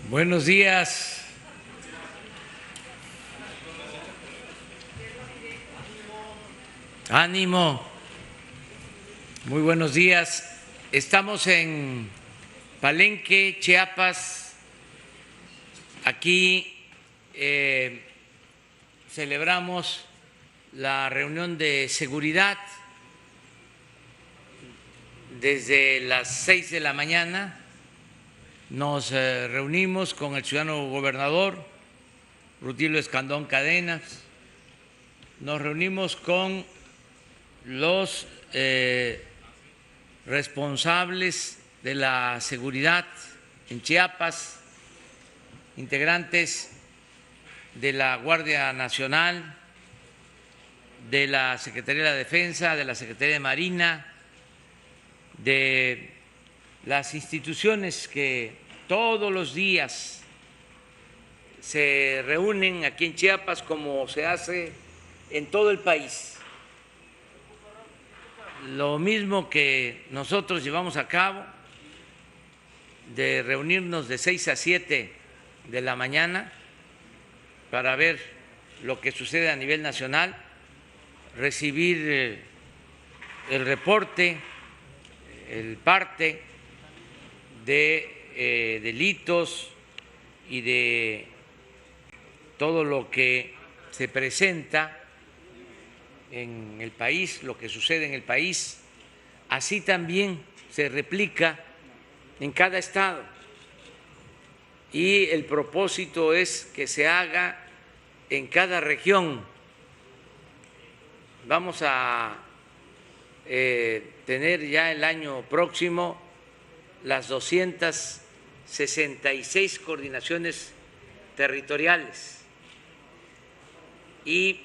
Buenos días. Ánimo. Muy buenos días. Estamos en Palenque, Chiapas. Aquí celebramos la reunión de seguridad desde las 6 de la mañana. Nos reunimos con el ciudadano gobernador Rutilio Escandón Cadenas, nos reunimos con los responsables de la seguridad en Chiapas, integrantes de la Guardia Nacional, de la Secretaría de la Defensa, de la Secretaría de Marina, de las instituciones que todos los días se reúnen aquí en Chiapas, como se hace en todo el país. Lo mismo que nosotros llevamos a cabo, de reunirnos de 6 a 7 de la mañana para ver lo que sucede a nivel nacional, recibir el reporte, el parte de delitos y de todo lo que se presenta en el país, lo que sucede en el país, así también se replica en cada estado. Y el propósito es que se haga en cada región. Vamos a tener ya el año próximo las 266 coordinaciones territoriales y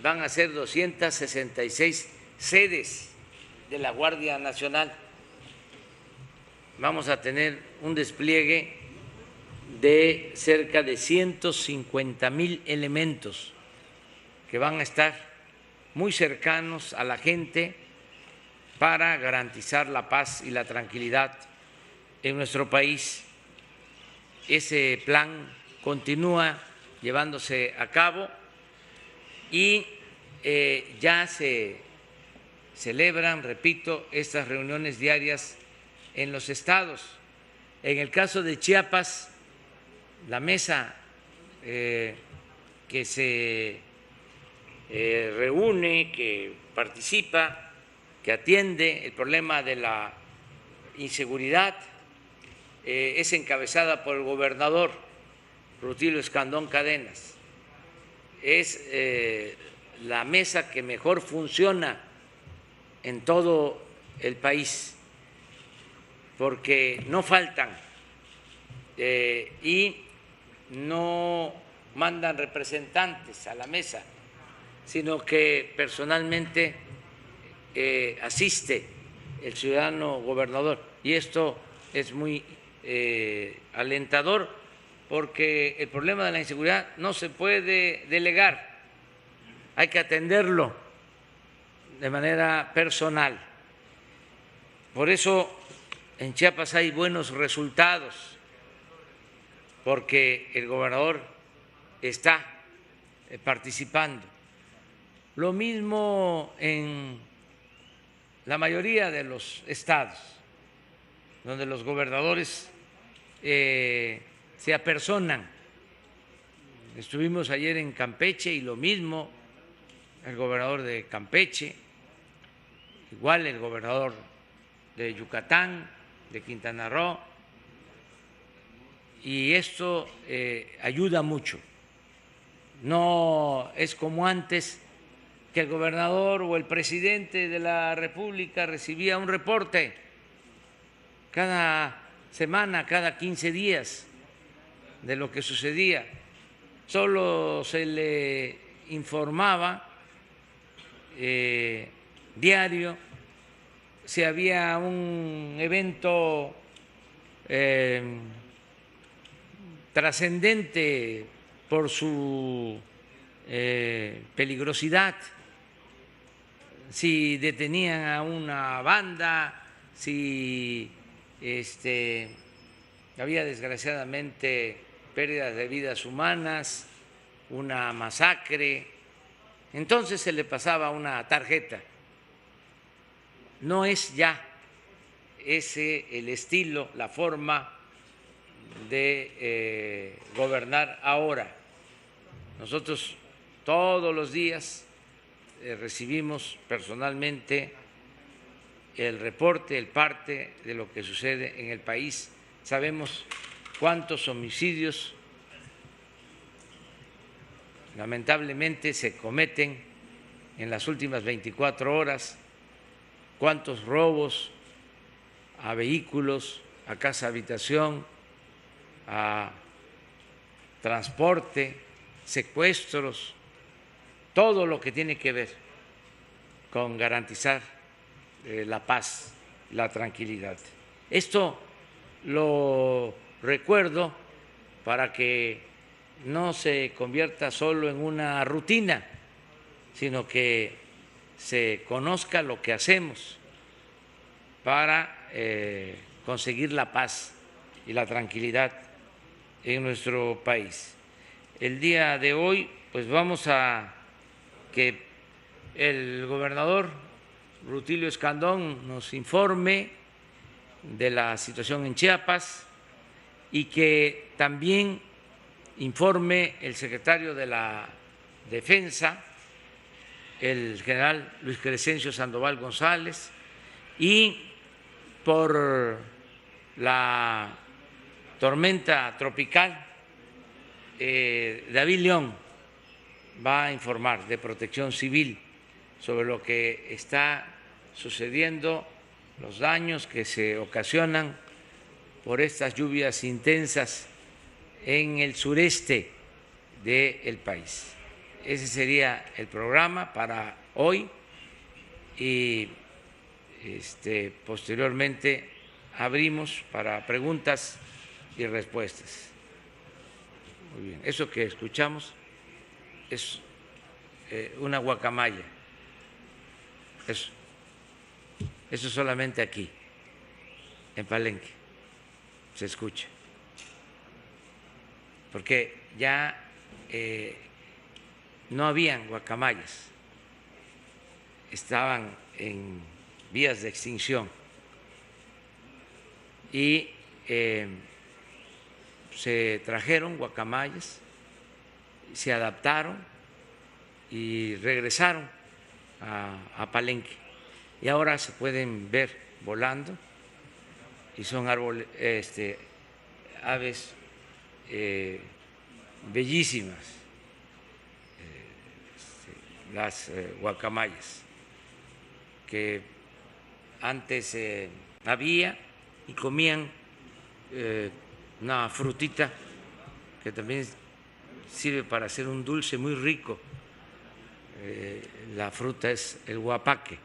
van a ser 266 sedes de la Guardia Nacional. Vamos a tener un despliegue de cerca de 150,000 elementos que van a estar muy cercanos a la gente para garantizar la paz y la tranquilidad en nuestro país. Ese plan continúa llevándose a cabo y ya se celebran, repito, estas reuniones diarias en los estados. En el caso de Chiapas, la mesa que se reúne, que participa, que atiende el problema de la inseguridad, es encabezada por el gobernador Rutilio Escandón Cadenas. Es la mesa que mejor funciona en todo el país, porque no faltan y no mandan representantes a la mesa, sino que personalmente asiste el ciudadano gobernador. Y esto es muy alentador, porque el problema de la inseguridad no se puede delegar, hay que atenderlo de manera personal. Por eso en Chiapas hay buenos resultados, porque el gobernador está participando. Lo mismo en la mayoría de los estados, donde los gobernadores se apersonan. Estuvimos ayer en Campeche y lo mismo el gobernador de Campeche, igual el gobernador de Yucatán, de Quintana Roo, y esto ayuda mucho. No es como antes, que el gobernador o el presidente de la República recibía un reporte cada semana, cada 15 días de lo que sucedía. Solo se le informaba diario si había un evento trascendente por su peligrosidad, si detenían a una banda, si había desgraciadamente pérdidas de vidas humanas, una masacre. Entonces se le pasaba una tarjeta. No es ya ese el estilo, la forma de gobernar ahora. Nosotros todos los días recibimos personalmente el reporte, el parte de lo que sucede en el país. Sabemos cuántos homicidios lamentablemente se cometen en las últimas 24 horas, cuántos robos a vehículos, a casa habitación, a transporte, secuestros, todo lo que tiene que ver con garantizar la paz, la tranquilidad. Esto lo recuerdo para que no se convierta solo en una rutina, sino que se conozca lo que hacemos para conseguir la paz y la tranquilidad en nuestro país. El día de hoy, pues vamos a que el gobernador Rutilio Escandón nos informe de la situación en Chiapas y que también informe el secretario de la Defensa, el general Luis Crescencio Sandoval González, y por la tormenta tropical, David León va a informar de Protección Civil sobre lo que está sucediendo, los daños que se ocasionan por estas lluvias intensas en el sureste del país. Ese sería el programa para hoy y posteriormente abrimos para preguntas y respuestas. Muy bien, eso que escuchamos es una guacamaya. Eso solamente aquí, en Palenque, se escucha. Porque ya no habían guacamayas, estaban en vías de extinción y se trajeron guacamayas, se adaptaron y regresaron a Palenque y ahora se pueden ver volando y son árboles, aves bellísimas, las guacamayas que antes había y comían una frutita que también sirve para hacer un dulce muy rico. La fruta es el guapaque.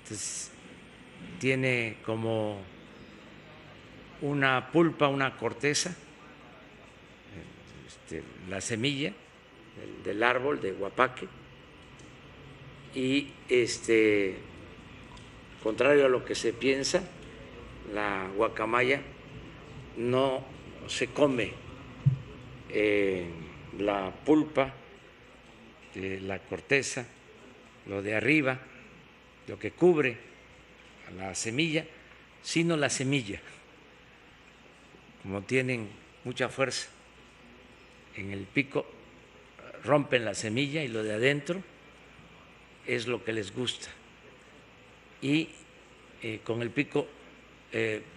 Entonces, tiene como una pulpa, una corteza, la semilla del árbol de guapaque y contrario a lo que se piensa, la guacamaya no se come la pulpa, la corteza, lo de arriba, lo que cubre a la semilla, sino la semilla. Como tienen mucha fuerza en el pico, rompen la semilla y lo de adentro es lo que les gusta. Y con el pico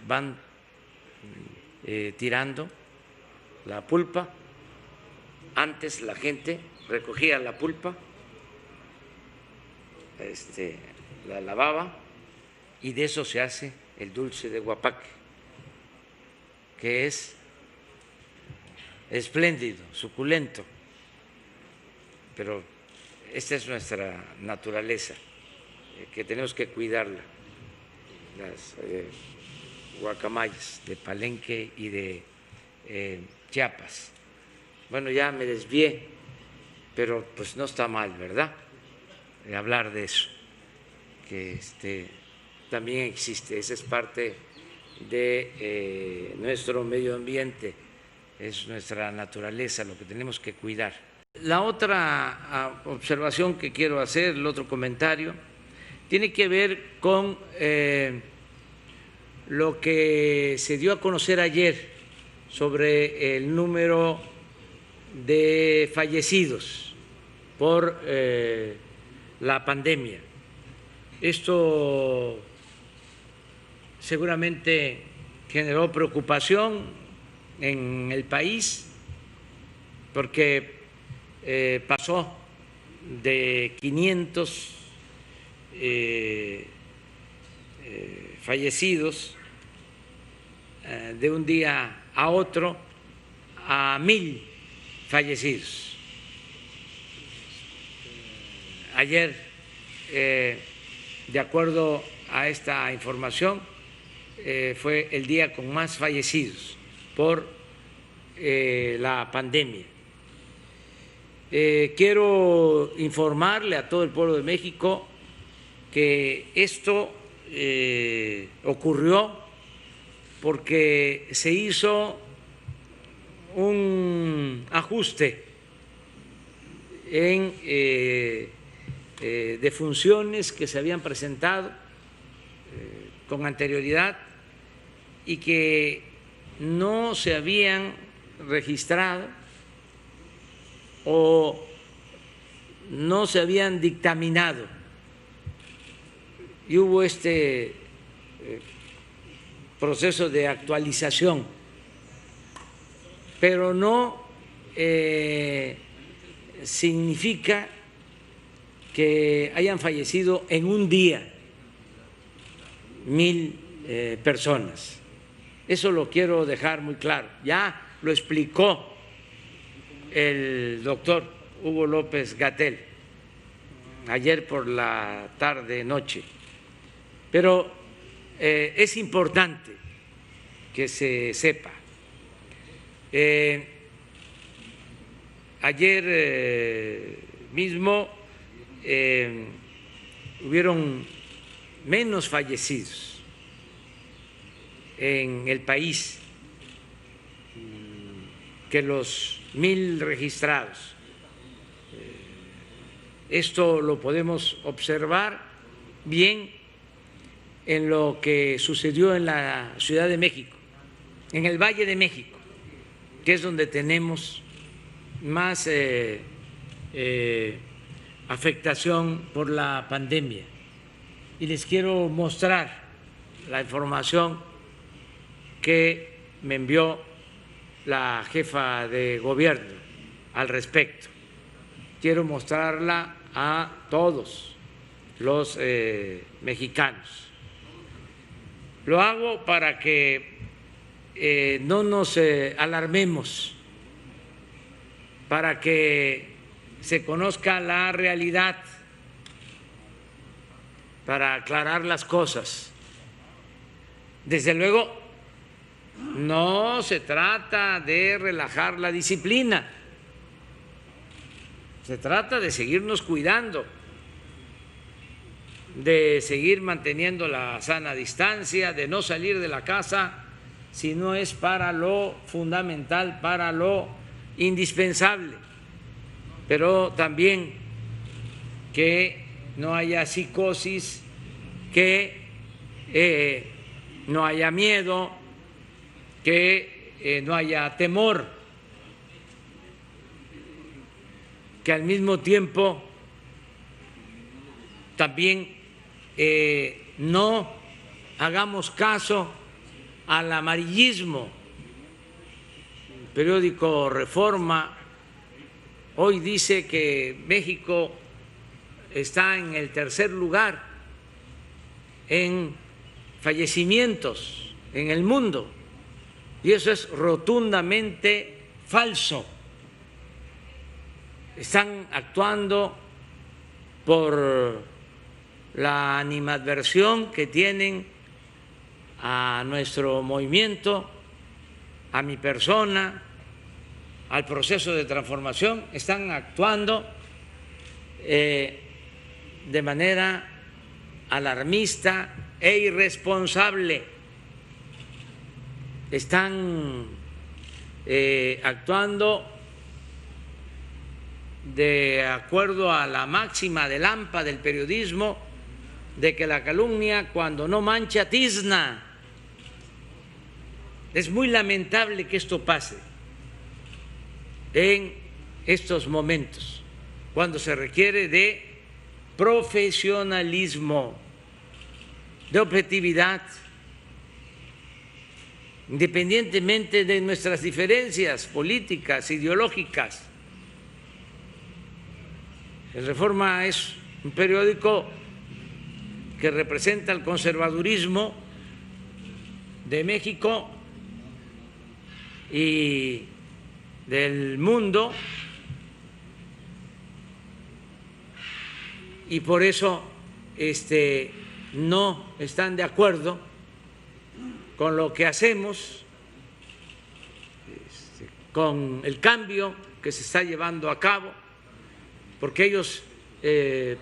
van tirando la pulpa. Antes la gente recogía la pulpa, la lavaba y de eso se hace el dulce de guapaque, que es espléndido, suculento, pero esta es nuestra naturaleza, que tenemos que cuidarla, las guacamayas de Palenque y de Chiapas. Bueno, ya me desvié, pero pues no está mal, ¿verdad?, de hablar de eso, que también existe, esa es parte de nuestro medio ambiente, es nuestra naturaleza lo que tenemos que cuidar. La otra observación que quiero hacer, el otro comentario, tiene que ver con lo que se dio a conocer ayer sobre el número de fallecidos por la pandemia. Esto seguramente generó preocupación en el país porque pasó de 500 fallecidos de un día a otro a 1.000 fallecidos. Ayer, de acuerdo a esta información, fue el día con más fallecidos por la pandemia. Quiero informarle a todo el pueblo de México que esto ocurrió porque se hizo un ajuste en defunciones que se habían presentado con anterioridad y que no se habían registrado o no se habían dictaminado. Y hubo este proceso de actualización, pero no significa que hayan fallecido en un día 1.000 personas. Eso lo quiero dejar muy claro. Ya lo explicó el doctor Hugo López-Gatell ayer por la tarde-noche, pero es importante que se sepa. Ayer mismo hubieron menos fallecidos en el país que los 1.000 registrados. Esto lo podemos observar bien en lo que sucedió en la Ciudad de México, en el Valle de México, que es donde tenemos más afectación por la pandemia. Y les quiero mostrar la información que me envió la jefa de gobierno al respecto. Quiero mostrarla a todos los mexicanos. Lo hago para que no nos alarmemos, para que se conozca la realidad, para aclarar las cosas. Desde luego, no se trata de relajar la disciplina, se trata de seguirnos cuidando, de seguir manteniendo la sana distancia, de no salir de la casa si no es para lo fundamental, para lo indispensable, pero también que no haya psicosis, que no haya miedo, que no haya temor, que al mismo tiempo también no hagamos caso al amarillismo. El periódico Reforma hoy dice que México está en el tercer lugar en fallecimientos en el mundo, y eso es rotundamente falso. Están actuando por la animadversión que tienen a nuestro movimiento, a mi persona, al proceso de transformación. Están actuando de manera alarmista e irresponsable. están actuando de acuerdo a la máxima del AMPA del periodismo de que la calumnia cuando no mancha tizna. Es muy lamentable que esto pase en estos momentos, cuando se requiere de profesionalismo, de objetividad, independientemente de nuestras diferencias políticas, ideológicas. El Reforma es un periódico que representa el conservadurismo de México y del mundo, y por eso no están de acuerdo con lo que hacemos, con el cambio que se está llevando a cabo, porque ellos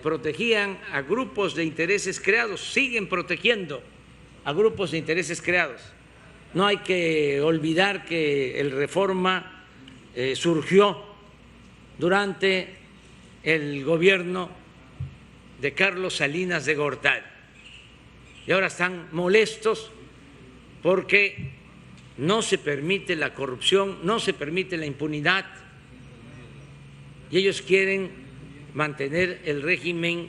protegían a grupos de intereses creados, siguen protegiendo a grupos de intereses creados. No hay que olvidar que el Reforma surgió durante el gobierno de Carlos Salinas de Gortari y ahora están molestos porque no se permite la corrupción, no se permite la impunidad y ellos quieren mantener el régimen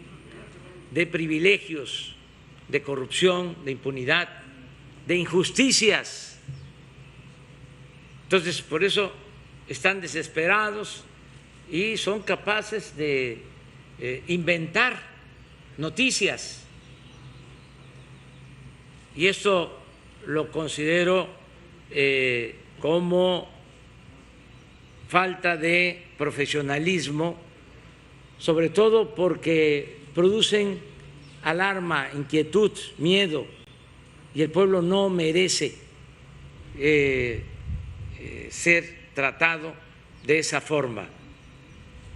de privilegios, de corrupción, de impunidad, de injusticias. Entonces, por eso están desesperados y son capaces de inventar noticias. Y esto lo considero como falta de profesionalismo, sobre todo porque producen alarma, inquietud, miedo, y el pueblo no merece ser tratado de esa forma.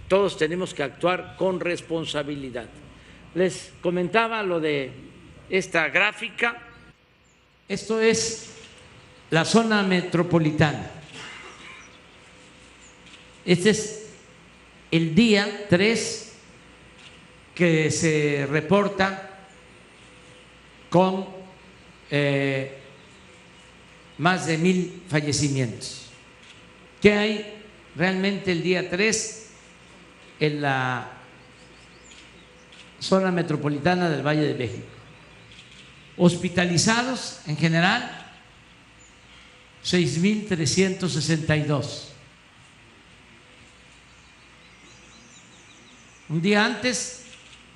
Todos tenemos que actuar con responsabilidad. Les comentaba lo de esta gráfica. Esto es la zona metropolitana. Este es el día 3 que se reporta con más de 1,000 fallecimientos. ¿Qué hay realmente el día 3 en la zona metropolitana del Valle de México? Hospitalizados en general 6,362. Un día antes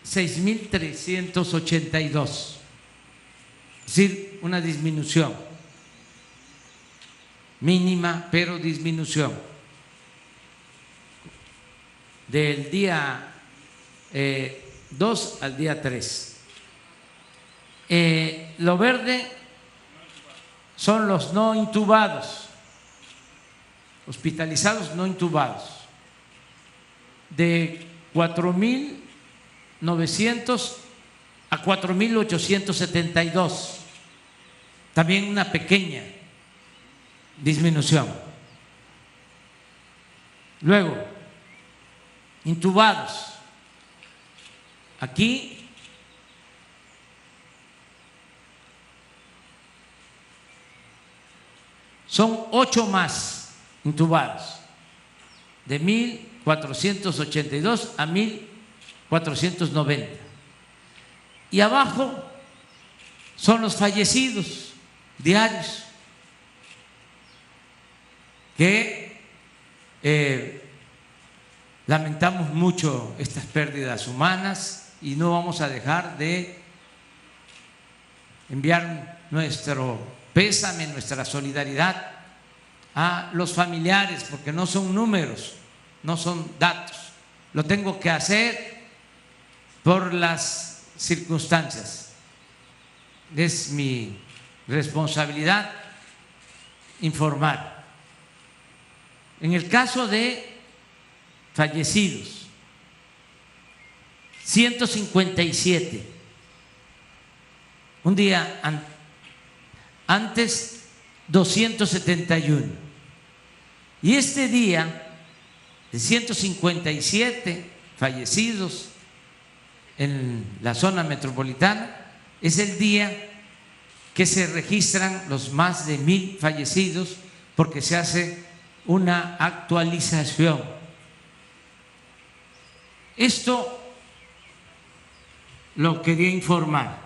6,382. Es decir, una disminución mínima, pero disminución. Del día 2 al día 3. Lo verde son los no intubados, hospitalizados no intubados, de 4,900 a 4,872. También una pequeña disminución. Luego, intubados. Aquí son 8 más intubados, de 1,482 a 1,490. Y abajo son los fallecidos diarios, que lamentamos mucho estas pérdidas humanas y no vamos a dejar de enviar nuestro pésame, nuestra solidaridad a los familiares, porque no son números, no son datos. Lo tengo que hacer por las circunstancias. Es mi responsabilidad informar. En el caso de fallecidos, 157. Un día antes 271. Y este día de 157 fallecidos en la zona metropolitana es el día que se registran los más de 1000 fallecidos, porque se hace una actualización. Esto lo quería informar.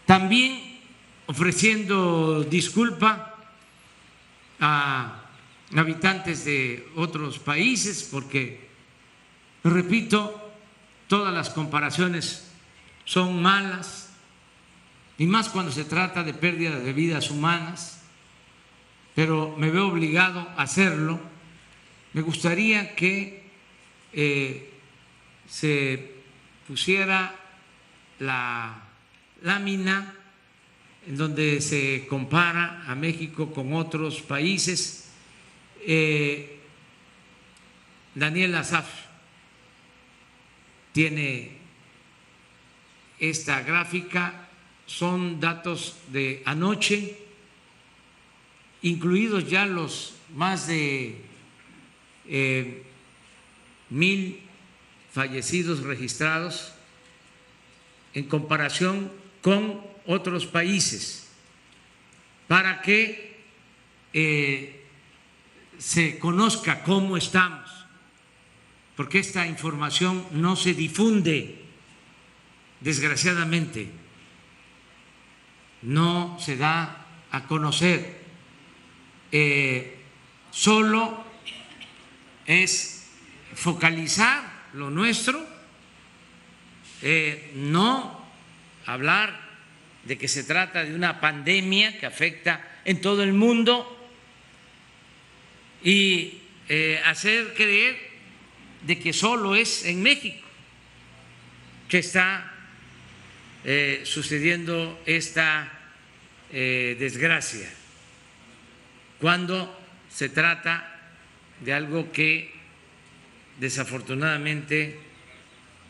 También ofreciendo disculpa a habitantes de otros países, porque, repito, todas las comparaciones son malas, y más cuando se trata de pérdida de vidas humanas, pero me veo obligado a hacerlo. Me gustaría que se pusiera la lámina en donde se compara a México con otros países. Daniel Asaf tiene esta gráfica, son datos de anoche, incluidos ya los más de 1000 fallecidos registrados en comparación con otros países, para que se conozca cómo estamos, porque esta información no se difunde, desgraciadamente, no se da a conocer, solo es focalizar lo nuestro, no hablar de que se trata de una pandemia que afecta en todo el mundo y hacer creer de que solo es en México que está sucediendo esta desgracia, cuando se trata de algo que desafortunadamente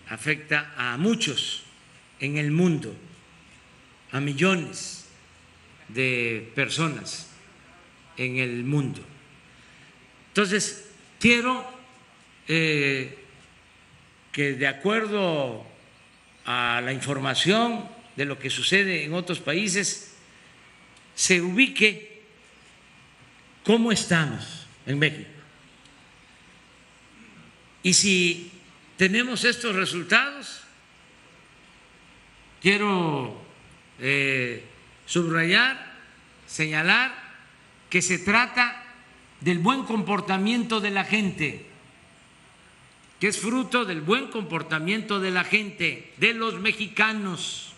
afecta a muchos en el mundo, a millones de personas en el mundo. Entonces, quiero que, de acuerdo a la información de lo que sucede en otros países, se ubique cómo estamos en México. Y si tenemos estos resultados, quiero subrayar, señalar que se trata del buen comportamiento de la gente, que es fruto del buen comportamiento de la gente, de los mexicanos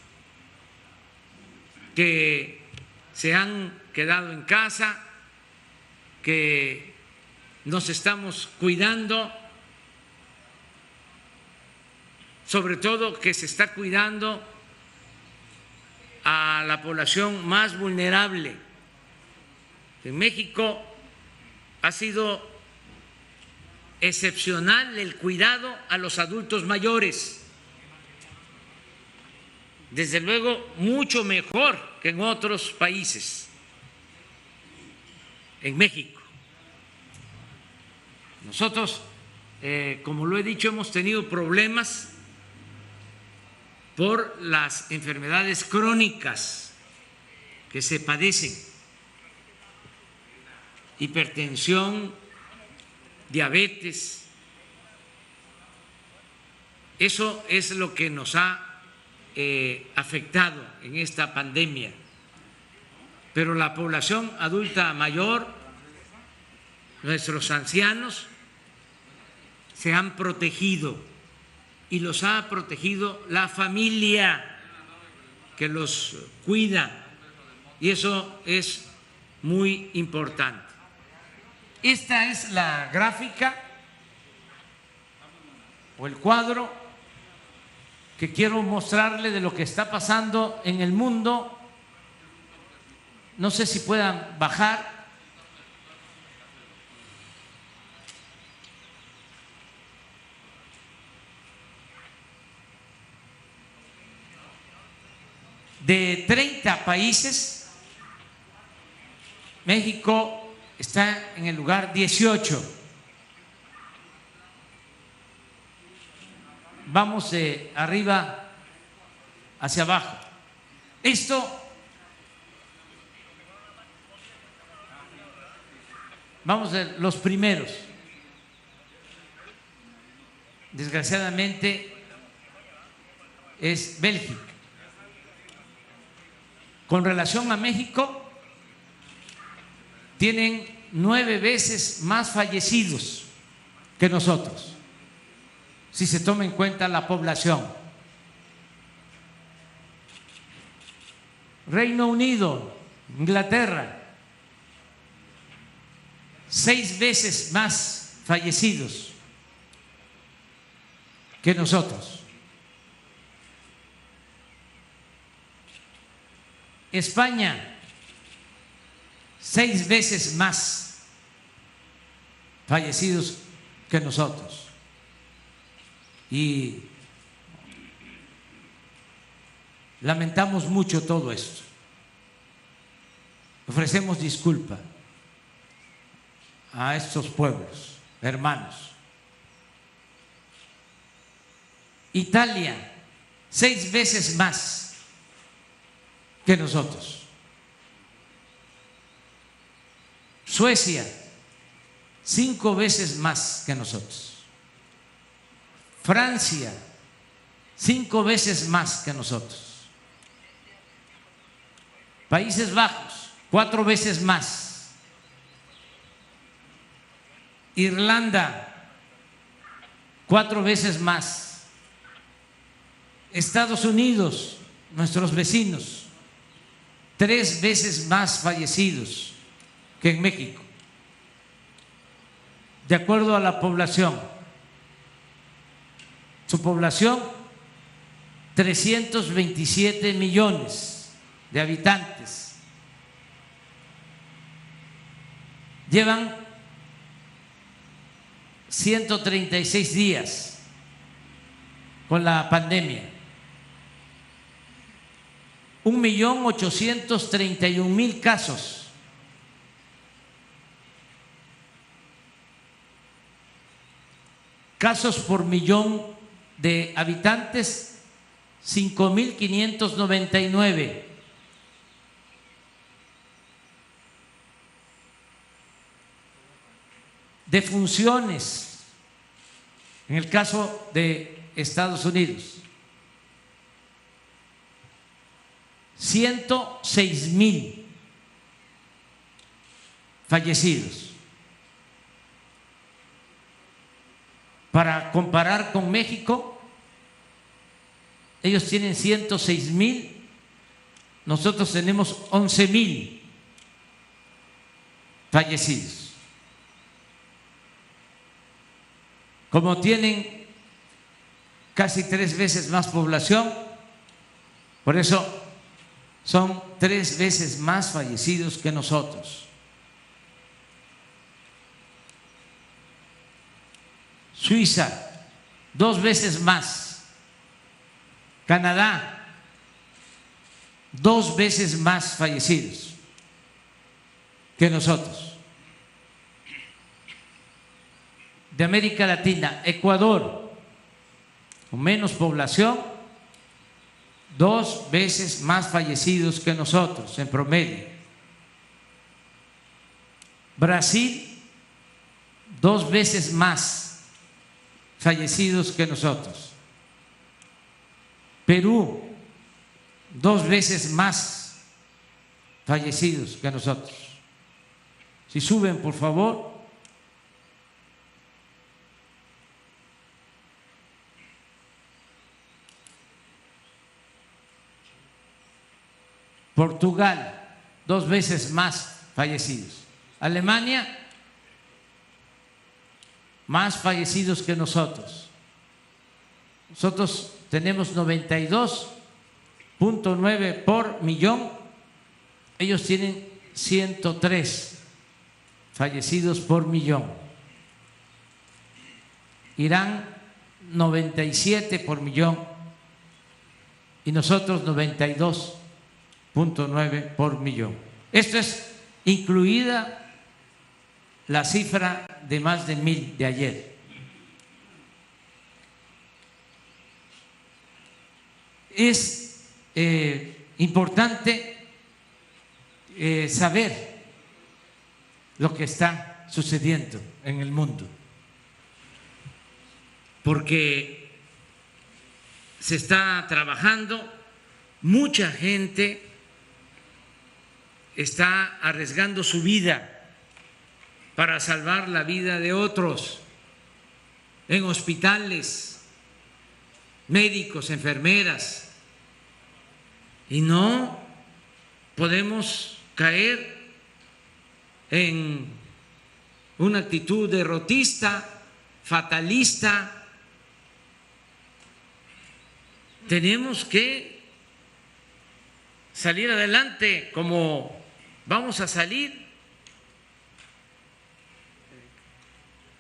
que se han quedado en casa, que nos estamos cuidando, sobre todo que se está cuidando a la población más vulnerable. En México ha sido excepcional el cuidado a los adultos mayores, desde luego mucho mejor que en otros países. En México nosotros, como lo he dicho, hemos tenido problemas por las enfermedades crónicas que se padecen: hipertensión, diabetes. Eso es lo que nos ha afectado en esta pandemia. Pero la población adulta mayor, nuestros ancianos, se han protegido, y los ha protegido la familia que los cuida, y eso es muy importante. Esta es la gráfica o el cuadro que quiero mostrarle de lo que está pasando en el mundo. No sé si puedan bajar. De 30 países México está en el lugar 18. Vamos de arriba hacia abajo. Esto vamos de los primeros. Desgraciadamente es Bélgica. Con relación a México, tienen 9 veces más fallecidos que nosotros, si se toma en cuenta la población. Reino Unido, Inglaterra, 6 veces más fallecidos que nosotros. España, 6 veces más fallecidos que nosotros. Y lamentamos mucho todo esto. Ofrecemos disculpa a estos pueblos, hermanos. Italia, 6 veces más que nosotros. Suecia, 5 veces más que nosotros. Francia, 5 veces más que nosotros. Países Bajos, 4 veces más. Irlanda, 4 veces más. Estados Unidos, nuestros vecinos, 3 veces más fallecidos que en México, de acuerdo a la población. Su población, 327 millones de habitantes. Llevan 136 días con la pandemia. 1.831.000 casos. Casos por millón de habitantes, 5.599. Defunciones, en el caso de Estados Unidos, 106.000 fallecidos. Para comparar con México, ellos tienen 106.000, nosotros tenemos 11.000 fallecidos. Como tienen casi 3 veces más población, por eso son 3 veces más fallecidos que nosotros. Suiza, 2 veces más. Canadá, 2 veces más fallecidos que nosotros. De América Latina, Ecuador, con menos población, 2 veces más fallecidos que nosotros en promedio. Brasil, 2 veces más fallecidos que nosotros. Perú, 2 veces más fallecidos que nosotros. Si suben, por favor. Portugal, 2 veces más fallecidos. Alemania, más fallecidos que nosotros. Nosotros tenemos 92.9 por millón, ellos tienen 103 fallecidos por millón. Irán, 97 por millón y nosotros 92.9 por millón. Esto es incluida la cifra de más de 1,000 de ayer. Es importante saber lo que está sucediendo en el mundo, porque se está trabajando, mucha gente está arriesgando su vida para salvar la vida de otros en hospitales, médicos, enfermeras, y no podemos caer en una actitud derrotista, fatalista. Tenemos que salir adelante como vamos a salir.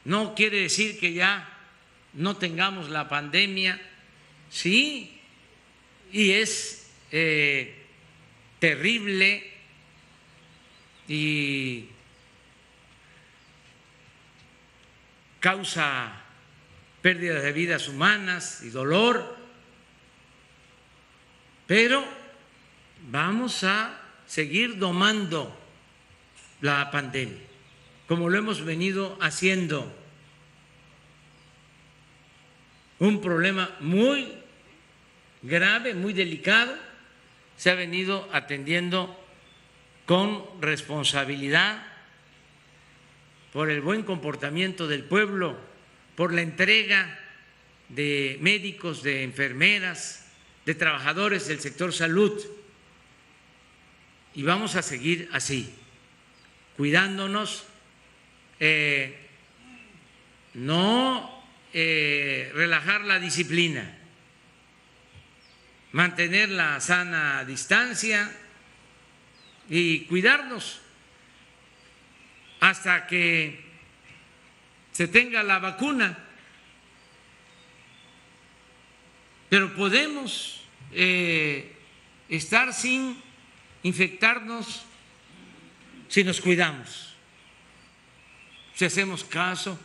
No quiere decir que ya no tengamos la pandemia, sí, y es terrible y causa pérdidas de vidas humanas y dolor, pero vamos a seguir domando la pandemia, como lo hemos venido haciendo. Un problema muy grave, muy delicado, se ha venido atendiendo con responsabilidad, por el buen comportamiento del pueblo, por la entrega de médicos, de enfermeras, de trabajadores del sector salud. Y vamos a seguir así, cuidándonos, no relajar la disciplina, mantener la sana distancia y cuidarnos hasta que se tenga la vacuna. Pero podemos estar sin infectarnos si nos cuidamos, si hacemos caso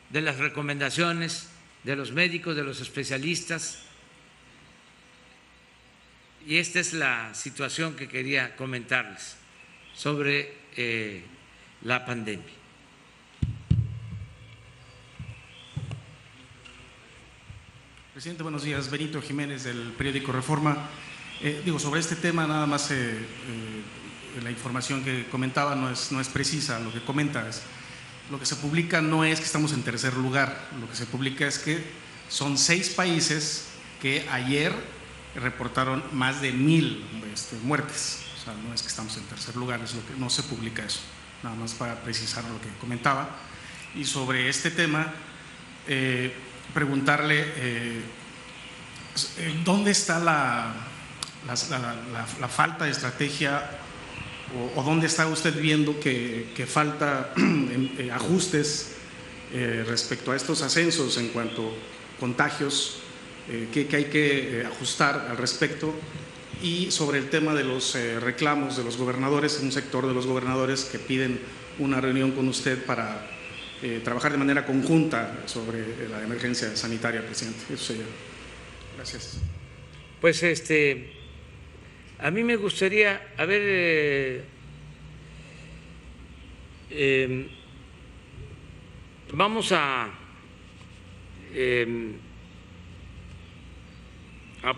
de las recomendaciones de los médicos, de los especialistas. Y esta es la situación que quería comentarles sobre la pandemia. Presidente, buenos días. Benito Jiménez, del periódico Reforma. Sobre este tema, nada más la información que comentaba no es precisa. Lo que comenta es, lo que se publica no es que estamos en tercer lugar, lo que se publica es que son 6 países que ayer reportaron más de 1,000 muertes. O sea, no es que estamos en tercer lugar, es lo que no se publica eso. Nada más para precisar lo que comentaba. Y sobre este tema, preguntarle ¿dónde está la falta de estrategia o dónde está usted viendo que falta ajustes respecto a estos ascensos en cuanto a contagios, que hay que ajustar al respecto? Y sobre el tema de los reclamos de los gobernadores, un sector de los gobernadores que piden una reunión con usted para trabajar de manera conjunta sobre la emergencia sanitaria, presidente. Eso sería. Gracias. Pues a mí me gustaría, vamos a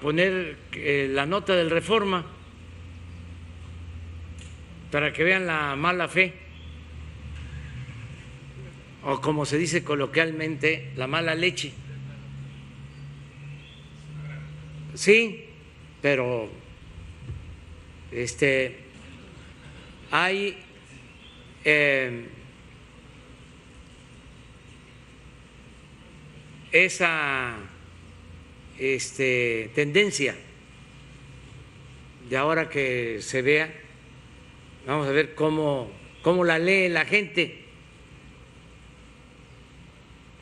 poner la nota del Reforma para que vean la mala fe, o como se dice coloquialmente, la mala leche. Sí, pero hay esa tendencia de ahora que se vea, vamos a ver cómo la lee la gente.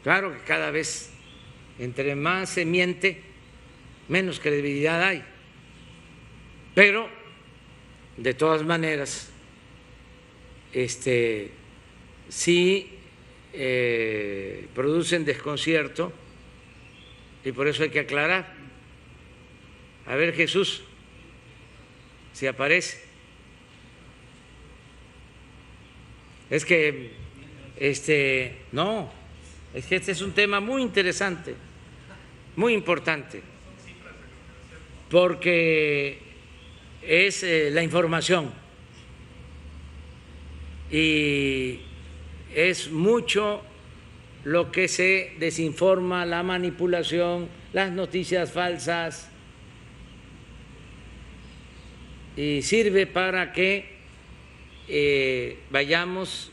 Claro que cada vez entre más se miente, menos credibilidad hay, pero de todas maneras sí producen desconcierto y por eso hay que aclarar. A ver, Jesús, si aparece. Es que, no, es que este es un tema muy interesante, muy importante, porque es la información y es mucho lo que se desinforma, la manipulación, las noticias falsas, y sirve para que vayamos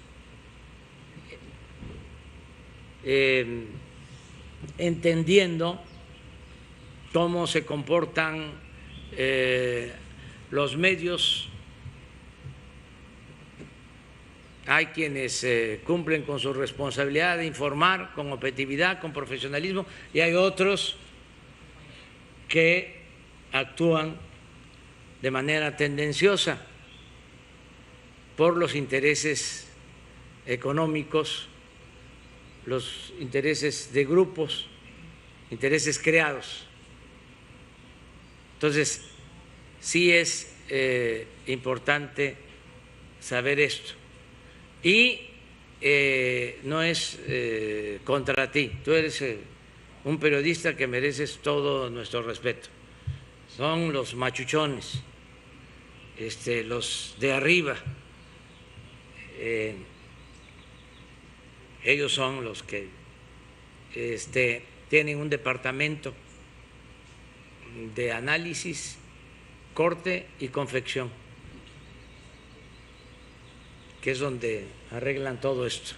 entendiendo cómo se comportan los medios. Hay quienes cumplen con su responsabilidad de informar con objetividad, con profesionalismo, y hay otros que actúan de manera tendenciosa por los intereses económicos, los intereses de grupos, intereses creados. Entonces, sí es importante saber esto. Y no es contra ti, tú eres un periodista que mereces todo nuestro respeto. Son los machuchones, los de arriba, ellos son los que tienen un departamento de análisis, corte y confección, que es donde arreglan todo esto.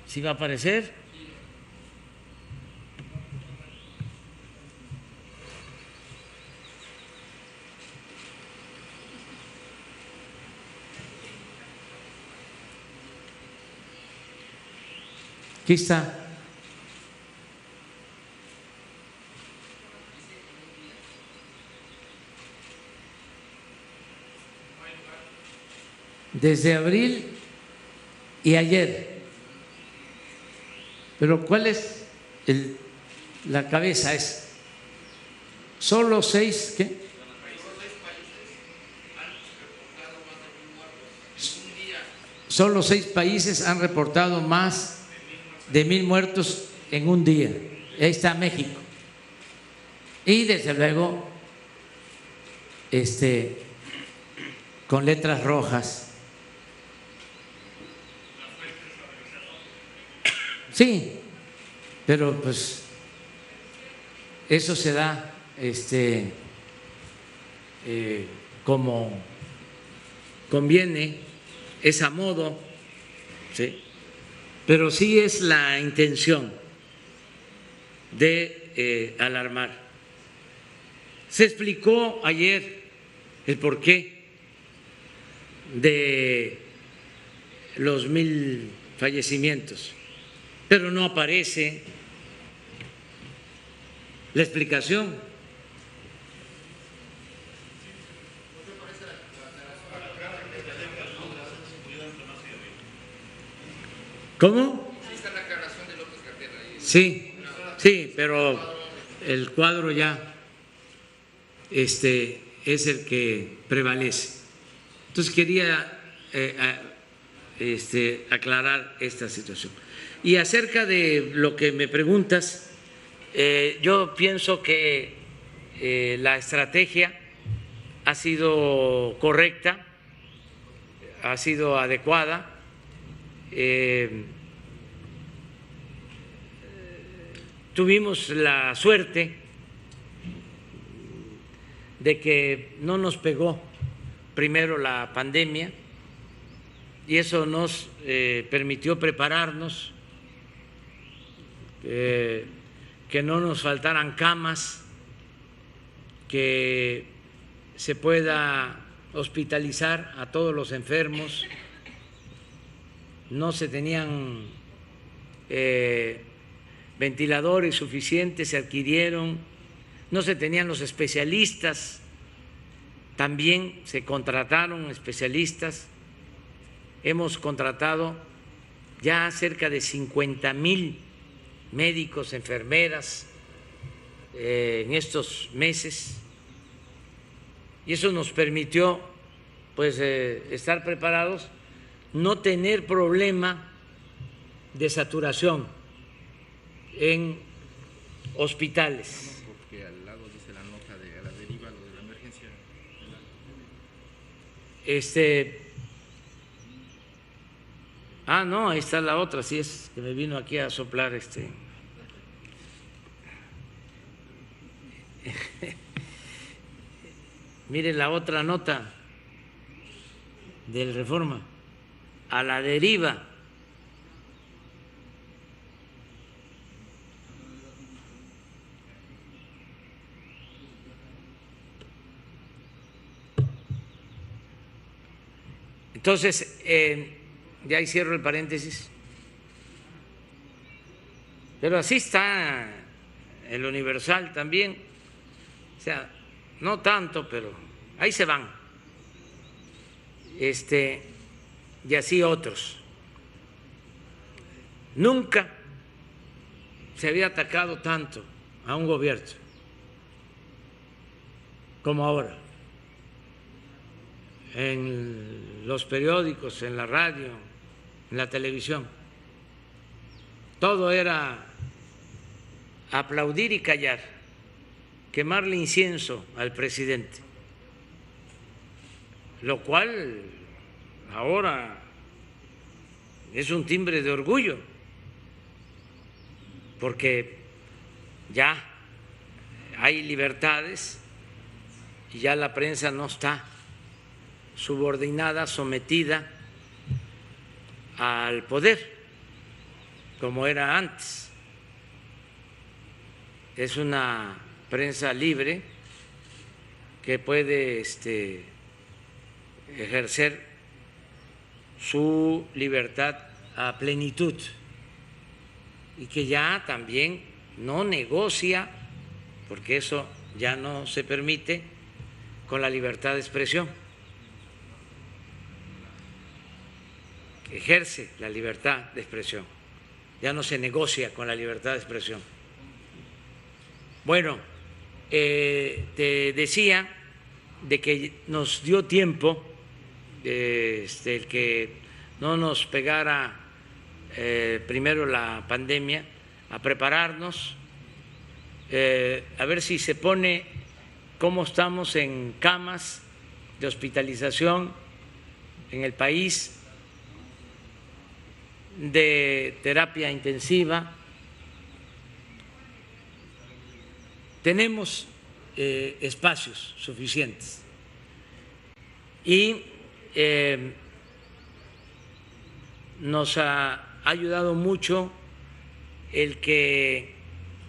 ¿Sí va a aparecer? Aquí está. Desde abril y ayer. Pero ¿cuál es la cabeza? Es solo 6, ¿qué? Solo 6 países han reportado más de 1,000 muertos en un día. Ahí está México. Y desde luego, con letras rojas. Sí, pero pues eso se da como conviene, es a modo, ¿sí? Pero sí es la intención de alarmar. Se explicó ayer el porqué de los 1,000 fallecimientos, pero no aparece la explicación. ¿Cómo? Sí, sí, pero el cuadro ya es el que prevalece. Entonces quería aclarar esta situación. Y acerca de lo que me preguntas, yo pienso que la estrategia ha sido correcta, ha sido adecuada. Tuvimos la suerte de que no nos pegó primero la pandemia y eso nos permitió prepararnos, que no nos faltaran camas, que se pueda hospitalizar a todos los enfermos. No se tenían ventiladores suficientes, se adquirieron, no se tenían los especialistas También se contrataron especialistas. Hemos contratado ya cerca de 50,000 médicos, enfermeras en estos meses, y eso nos permitió pues estar preparados, no tener problema de saturación en hospitales. Porque al lado dice la nota de a la deriva, lo de la emergencia. No, ahí está la otra, sí es que me vino aquí a soplar Miren la otra nota del Reforma, a la deriva. Entonces, ya ahí cierro el paréntesis, pero así está el Universal también, o sea, no tanto, pero ahí se van, y así otros. Nunca se había atacado tanto a un gobierno como ahora, en los periódicos, en la radio, en la televisión. Todo era aplaudir y callar, quemarle incienso al presidente, lo cual ahora es un timbre de orgullo, porque ya hay libertades y ya la prensa no está subordinada, sometida al poder, como era antes. Es una prensa libre que puede ejercer su libertad a plenitud y que ya también no negocia, porque eso ya no se permite, con la libertad de expresión. Ejerce la libertad de expresión, ya no se negocia con la libertad de expresión. Bueno, te decía de que nos dio tiempo el que no nos pegara primero la pandemia, a prepararnos, a ver si se pone cómo estamos en camas de hospitalización en el país, de terapia intensiva. Tenemos espacios suficientes y nos ha ayudado mucho el que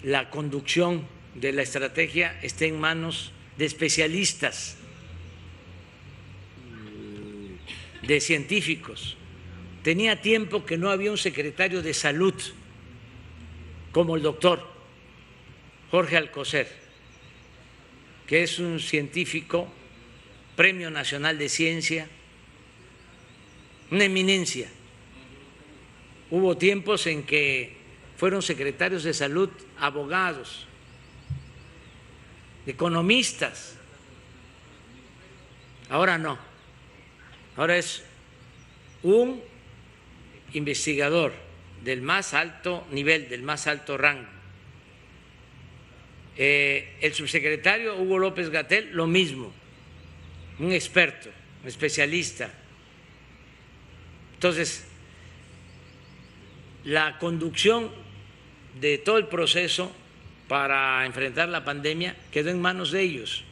la conducción de la estrategia esté en manos de especialistas, de científicos. Tenía tiempo que no había un secretario de salud como el doctor Jorge Alcocer, que es un científico, Premio Nacional de Ciencia, una eminencia. Hubo tiempos en que fueron secretarios de salud abogados, economistas. Ahora no, ahora es un investigador del más alto nivel, del más alto rango. El subsecretario Hugo López-Gatell, lo mismo, un experto, un especialista. Entonces, la conducción de todo el proceso para enfrentar la pandemia quedó en manos de ellos.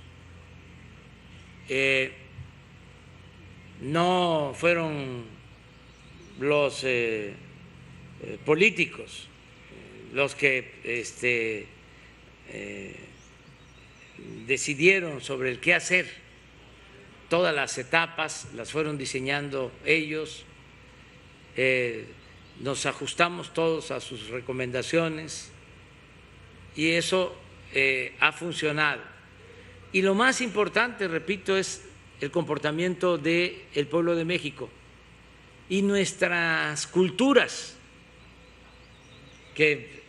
No fueron los políticos los que decidieron sobre el qué hacer. Todas las etapas las fueron diseñando ellos. Nos ajustamos todos a sus recomendaciones y eso ha funcionado. Y lo más importante, repito, es el comportamiento del pueblo de México y nuestras culturas, que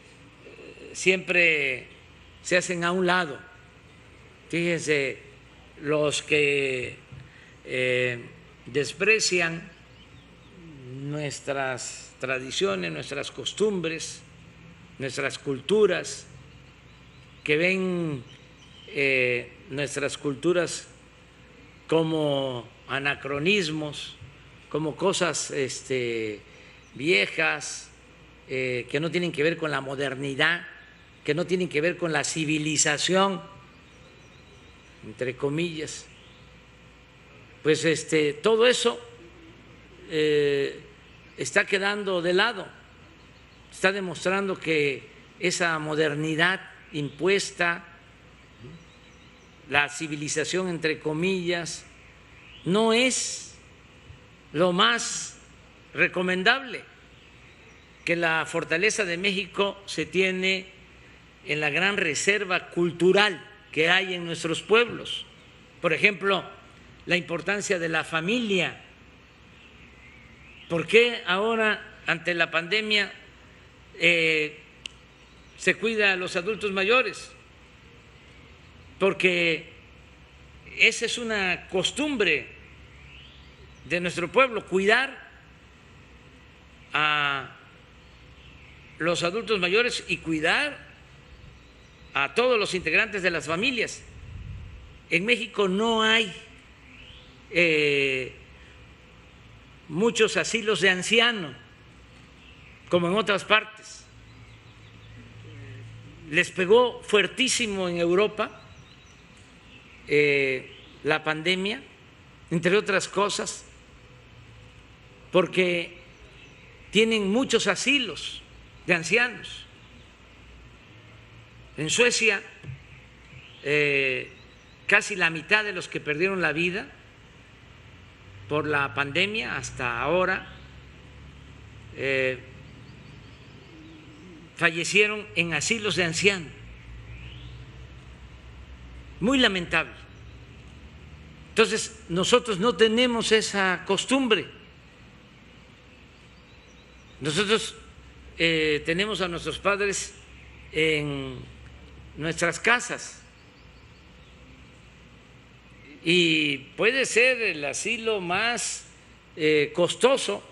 siempre se hacen a un lado. Fíjense, los que desprecian nuestras tradiciones, nuestras costumbres, nuestras culturas, que ven nuestras culturas como anacronismos, como cosas viejas, que no tienen que ver con la modernidad, que no tienen que ver con la civilización, entre comillas. Pues todo eso está quedando de lado, está demostrando que esa modernidad impuesta, la civilización entre comillas, no es lo más recomendable, que la fortaleza de México se tiene en la gran reserva cultural que hay en nuestros pueblos. Por ejemplo, la importancia de la familia. ¿Por qué ahora, ante la pandemia, se cuida a los adultos mayores? Porque esa es una costumbre de nuestro pueblo, cuidar a los adultos mayores y cuidar a todos los integrantes de las familias. En México no hay muchos asilos de ancianos, como en otras partes. Les pegó fuertísimo en Europa la pandemia, entre otras cosas, porque tienen muchos asilos de ancianos. En Suecia, casi la mitad de los que perdieron la vida por la pandemia hasta ahora fallecieron en asilos de ancianos. Muy lamentable. Entonces, nosotros no tenemos esa costumbre. Nosotros tenemos a nuestros padres en nuestras casas y puede ser el asilo más costoso,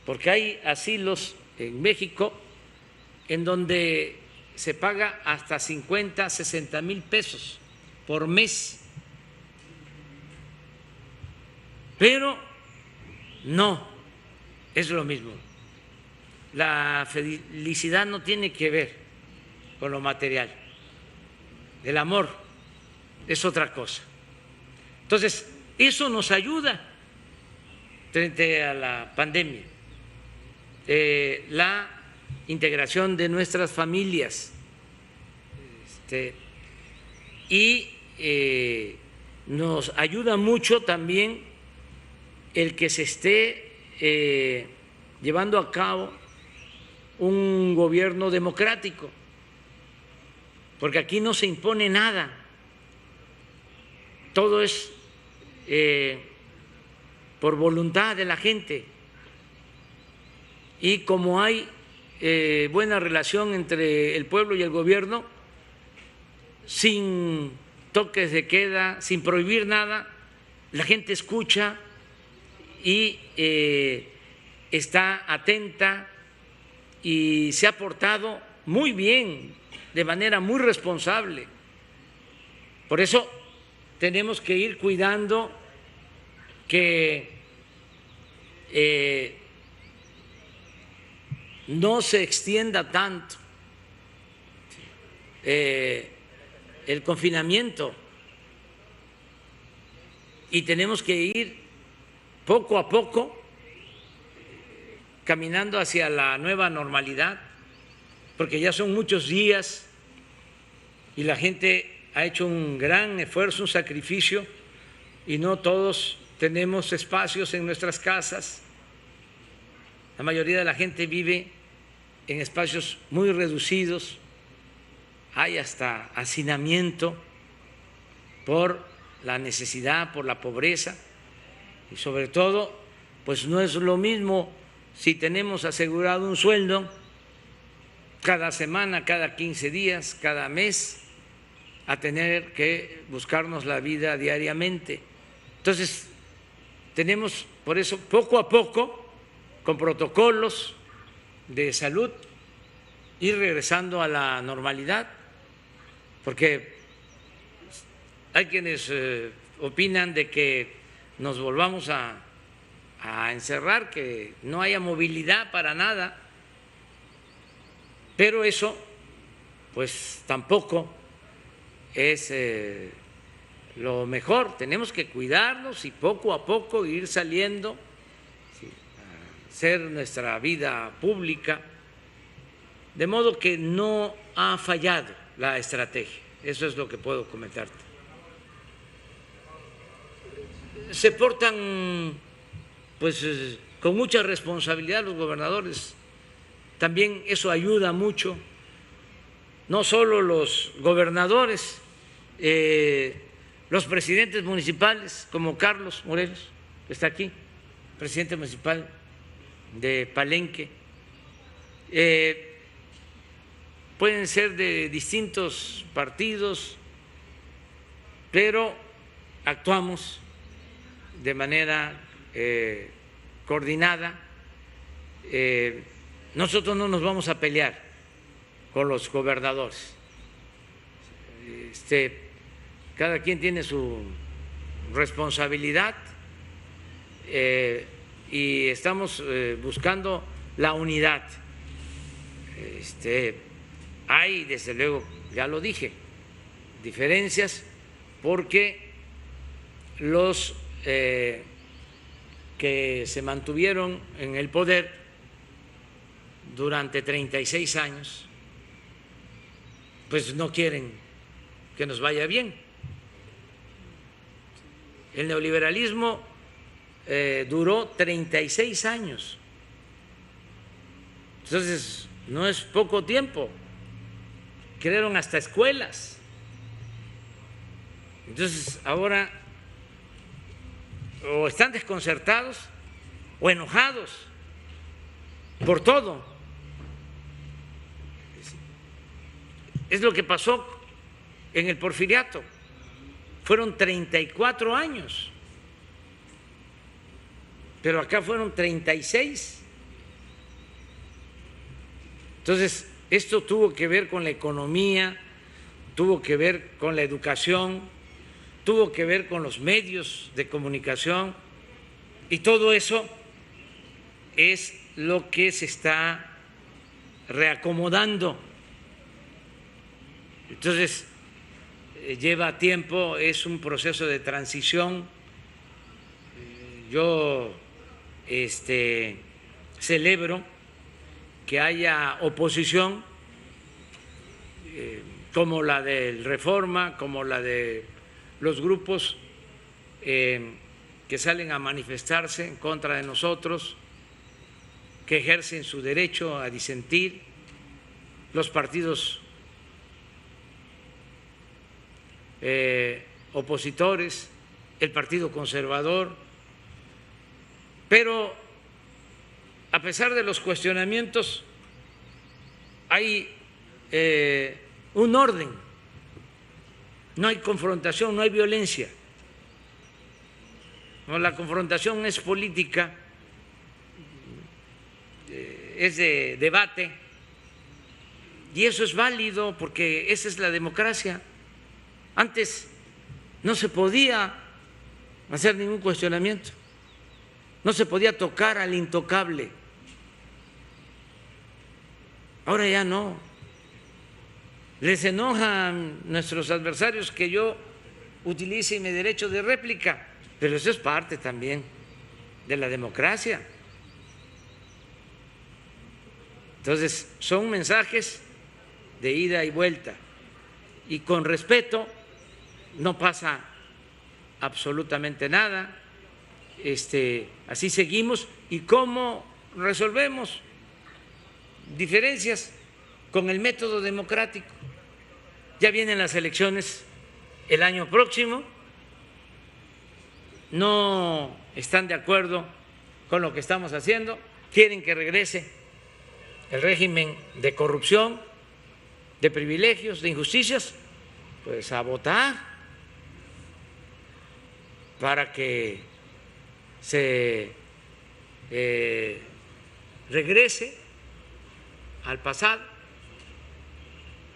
porque hay asilos en México en donde se paga hasta 50, 60 mil pesos por mes, pero no es lo mismo. La felicidad no tiene que ver con lo material, el amor es otra cosa. Entonces, eso nos ayuda frente a la pandemia, la integración de nuestras familias, y nos ayuda mucho también el que se esté llevando a cabo un gobierno democrático, porque aquí no se impone nada, todo es por voluntad de la gente, y como hay buena relación entre el pueblo y el gobierno, sin toques de queda, sin prohibir nada, la gente escucha y está atenta y se ha portado muy bien, de manera muy responsable. Por eso tenemos que ir cuidando que no se extienda tanto el confinamiento, y tenemos que ir poco a poco caminando hacia la nueva normalidad, porque ya son muchos días y la gente ha hecho un gran esfuerzo, un sacrificio, y no todos tenemos espacios en nuestras casas. La mayoría de la gente vive en espacios muy reducidos, hay hasta hacinamiento, por la necesidad, por la pobreza y sobre todo, pues no es lo mismo si tenemos asegurado un sueldo cada semana, cada 15 días, cada mes, a tener que buscarnos la vida diariamente. Entonces, tenemos por eso poco a poco, con protocolos de salud, ir regresando a la normalidad, porque hay quienes opinan de que nos volvamos a encerrar, que no haya movilidad para nada, pero eso pues tampoco es lo mejor. Tenemos que cuidarnos y poco a poco ir saliendo, ¿sí?, a hacer nuestra vida pública, de modo que no ha fallado la estrategia. Eso es lo que puedo comentarte. Se portan pues con mucha responsabilidad los gobernadores. También eso ayuda mucho. No solo los gobernadores, los presidentes municipales, como Carlos Morelos, que está aquí, presidente municipal de Palenque, pueden ser de distintos partidos, pero actuamos de manera coordinada. Nosotros no nos vamos a pelear con los gobernadores. Cada quien tiene su responsabilidad y estamos buscando la unidad. Hay, desde luego, ya lo dije, diferencias porque los que se mantuvieron en el poder durante 36 años, pues no quieren que nos vaya bien. El neoliberalismo duró 36 años, entonces no es poco tiempo. Crearon hasta escuelas. Entonces ahora o están desconcertados o enojados por todo. Es lo que pasó en el Porfiriato. Fueron 34 años, pero acá fueron 36. Entonces, esto tuvo que ver con la economía, tuvo que ver con la educación, tuvo que ver con los medios de comunicación, y todo eso es lo que se está reacomodando. Entonces, lleva tiempo, es un proceso de transición. Yo celebro que haya oposición como la del Reforma, como la de los grupos que salen a manifestarse en contra de nosotros, que ejercen su derecho a disentir, los partidos opositores, el Partido Conservador, pero a pesar de los cuestionamientos hay un orden, no hay confrontación, no hay violencia. No, la confrontación es política, es de debate, y eso es válido porque esa es la democracia. Antes no se podía hacer ningún cuestionamiento, no se podía tocar al intocable. Ahora ya no. Les enojan nuestros adversarios que yo utilice mi derecho de réplica, pero eso es parte también de la democracia. Entonces, son mensajes de ida y vuelta, y con respeto no pasa absolutamente nada. Así seguimos. ¿Y cómo resolvemos diferencias? Con el método democrático. Ya vienen las elecciones el año próximo, no están de acuerdo con lo que estamos haciendo, quieren que regrese el régimen de corrupción, de privilegios, de injusticias, pues a votar para que se regrese al pasado,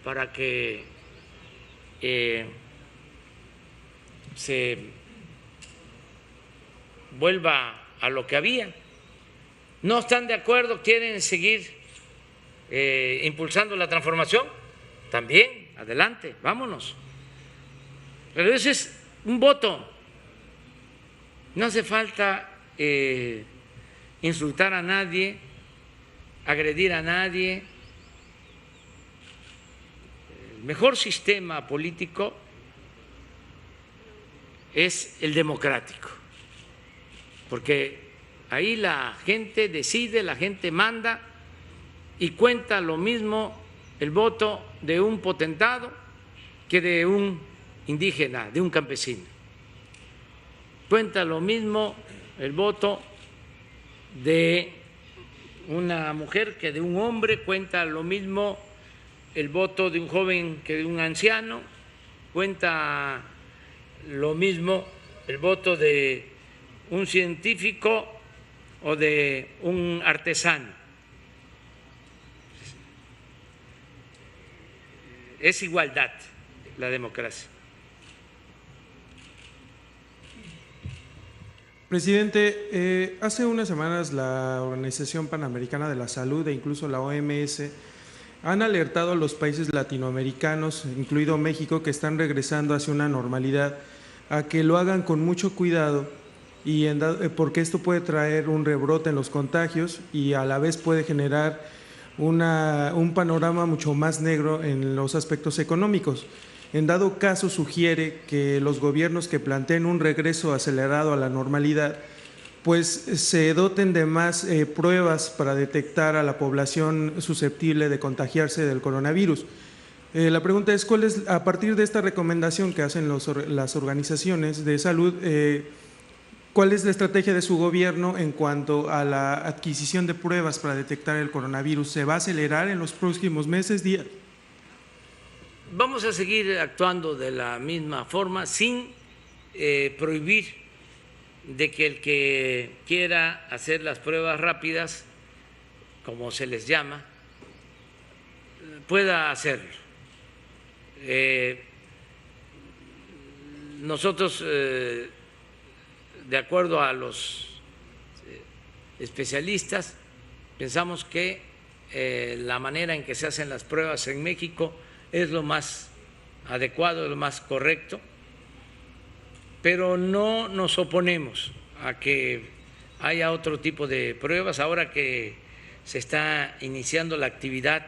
para que se vuelva a lo que había. No están de acuerdo, quieren seguir impulsando la transformación, también, adelante, vámonos. Pero ese es un voto. No hace falta insultar a nadie, agredir a nadie. El mejor sistema político es el democrático, porque ahí la gente decide, la gente manda y cuenta lo mismo el voto de un potentado que de un indígena, de un campesino. Cuenta lo mismo el voto de una mujer que de un hombre, cuenta lo mismo el voto de un joven que de un anciano, cuenta lo mismo el voto de un científico o de un artesano. Es igualdad la democracia. Presidente, hace unas semanas la Organización Panamericana de la Salud e incluso la OMS han alertado a los países latinoamericanos, incluido México, que están regresando hacia una normalidad, a que lo hagan con mucho cuidado y porque esto puede traer un rebrote en los contagios y a la vez puede generar un panorama mucho más negro en los aspectos económicos. En dado caso, sugiere que los gobiernos que planteen un regreso acelerado a la normalidad, pues se doten de más pruebas para detectar a la población susceptible de contagiarse del coronavirus. La pregunta es, ¿cuál es, a partir de esta recomendación que hacen las organizaciones de salud, cuál es la estrategia de su gobierno en cuanto a la adquisición de pruebas para detectar el coronavirus? ¿Se va a acelerar en los próximos meses, días? Vamos a seguir actuando de la misma forma sin prohibir de que el que quiera hacer las pruebas rápidas, como se les llama, pueda hacerlo. Nosotros, de acuerdo a los especialistas, pensamos que la manera en que se hacen las pruebas en México es lo más adecuado, lo más correcto, pero no nos oponemos a que haya otro tipo de pruebas. Ahora que se está iniciando la actividad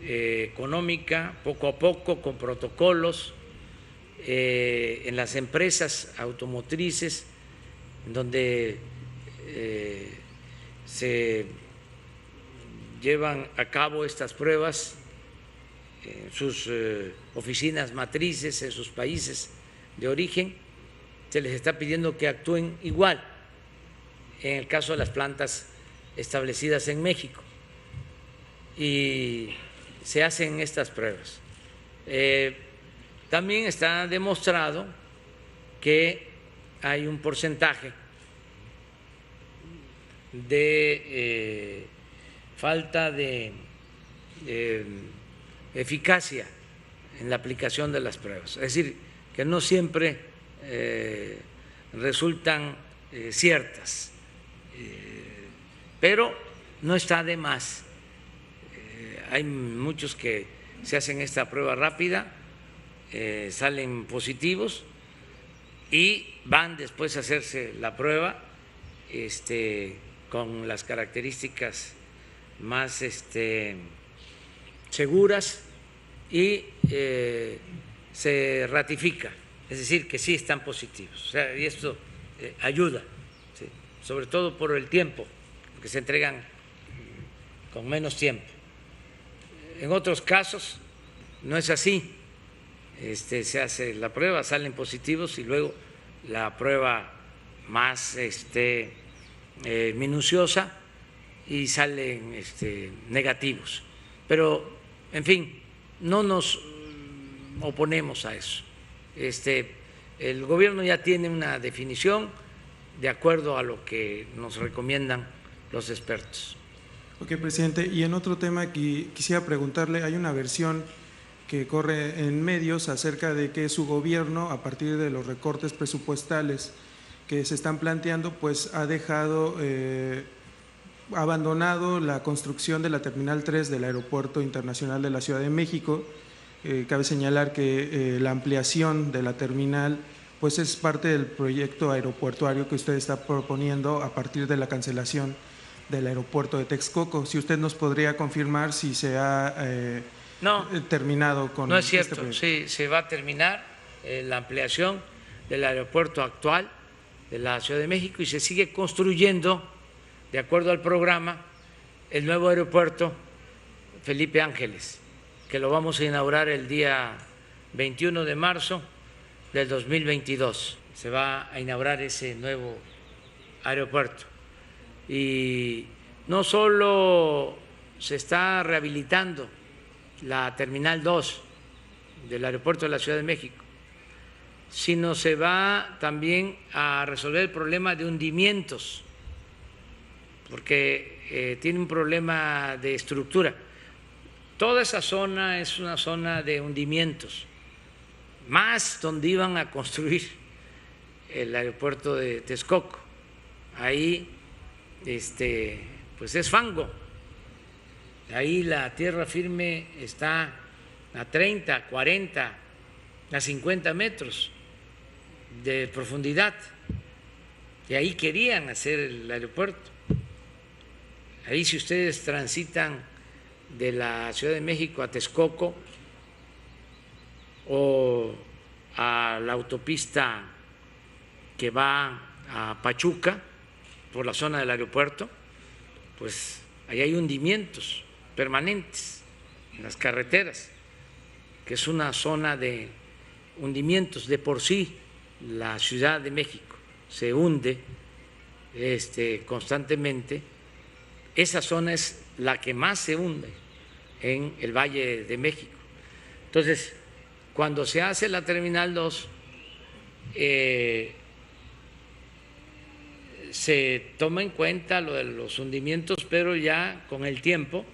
económica, poco a poco, con protocolos, en las empresas automotrices, en donde se llevan a cabo estas pruebas, en sus oficinas matrices, en sus países de origen, se les está pidiendo que actúen igual en el caso de las plantas establecidas en México y se hacen estas pruebas. También está demostrado que hay un porcentaje de falta de eficacia en la aplicación de las pruebas, es decir, que no siempre resultan ciertas, pero no está de más. Hay muchos que se hacen esta prueba rápida, salen positivos y van después a hacerse la prueba con las características más seguras y se ratifica, es decir, que sí están positivos. O sea, y esto ayuda, ¿sí? Sobre todo por el tiempo, porque se entregan con menos tiempo. En otros casos no es así, se hace la prueba, salen positivos y luego la prueba más minuciosa y salen negativos. Pero, en fin, no nos oponemos a eso. El gobierno ya tiene una definición de acuerdo a lo que nos recomiendan los expertos. Ok, presidente. Y en otro tema quisiera preguntarle, hay una versión que corre en medios acerca de que su gobierno, a partir de los recortes presupuestales que se están planteando, pues ha dejado abandonado la construcción de la Terminal 3 del Aeropuerto Internacional de la Ciudad de México. Cabe señalar que la ampliación de la terminal pues es parte del proyecto aeroportuario que usted está proponiendo a partir de la cancelación del aeropuerto de Texcoco. Si usted nos podría confirmar si se ha terminado con… No es cierto, sí, se va a terminar la ampliación del aeropuerto actual de la Ciudad de México y se sigue construyendo, de acuerdo al programa, el nuevo aeropuerto Felipe Ángeles, que lo vamos a inaugurar el día 21 de marzo del 2022. Se va a inaugurar ese nuevo aeropuerto. Y no solo se está rehabilitando la Terminal 2 del aeropuerto de la Ciudad de México, sino se va también a resolver el problema de hundimientos, porque tiene un problema de estructura. Toda esa zona es una zona de hundimientos, más donde iban a construir el aeropuerto de Texcoco. Ahí pues es fango, ahí la tierra firme está a 30, 40, a 50 metros de profundidad, y ahí querían hacer el aeropuerto. Ahí, si ustedes transitan de la Ciudad de México a Texcoco o a la autopista que va a Pachuca por la zona del aeropuerto, pues ahí hay hundimientos permanentes en las carreteras, que es una zona de hundimientos. De por sí la Ciudad de México se hunde constantemente. Esa zona es la que más se hunde en el Valle de México. Entonces, cuando se hace la Terminal 2, se toma en cuenta lo de los hundimientos, pero ya con el tiempo,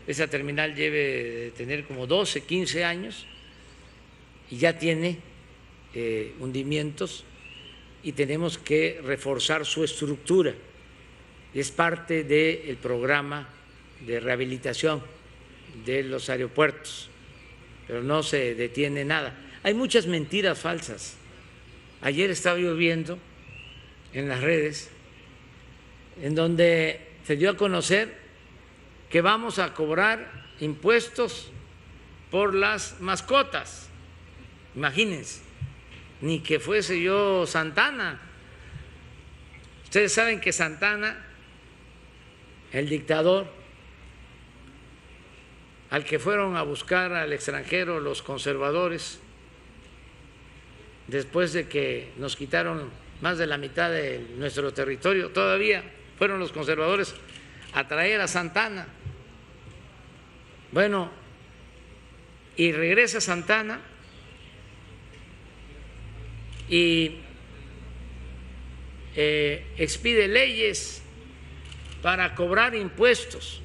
esa terminal debe de tener como 12, 15 años y ya tiene hundimientos y tenemos que reforzar su estructura. Es parte del programa de rehabilitación de los aeropuertos, pero no se detiene nada. Hay muchas mentiras falsas. Ayer estaba yo viendo en las redes en donde se dio a conocer que vamos a cobrar impuestos por las mascotas. Imagínense, ni que fuese yo Santana. Ustedes saben que Santana, el dictador, al que fueron a buscar al extranjero los conservadores, después de que nos quitaron más de la mitad de nuestro territorio, todavía fueron los conservadores a traer a Santana. Bueno, y regresa Santana y expide leyes para cobrar impuestos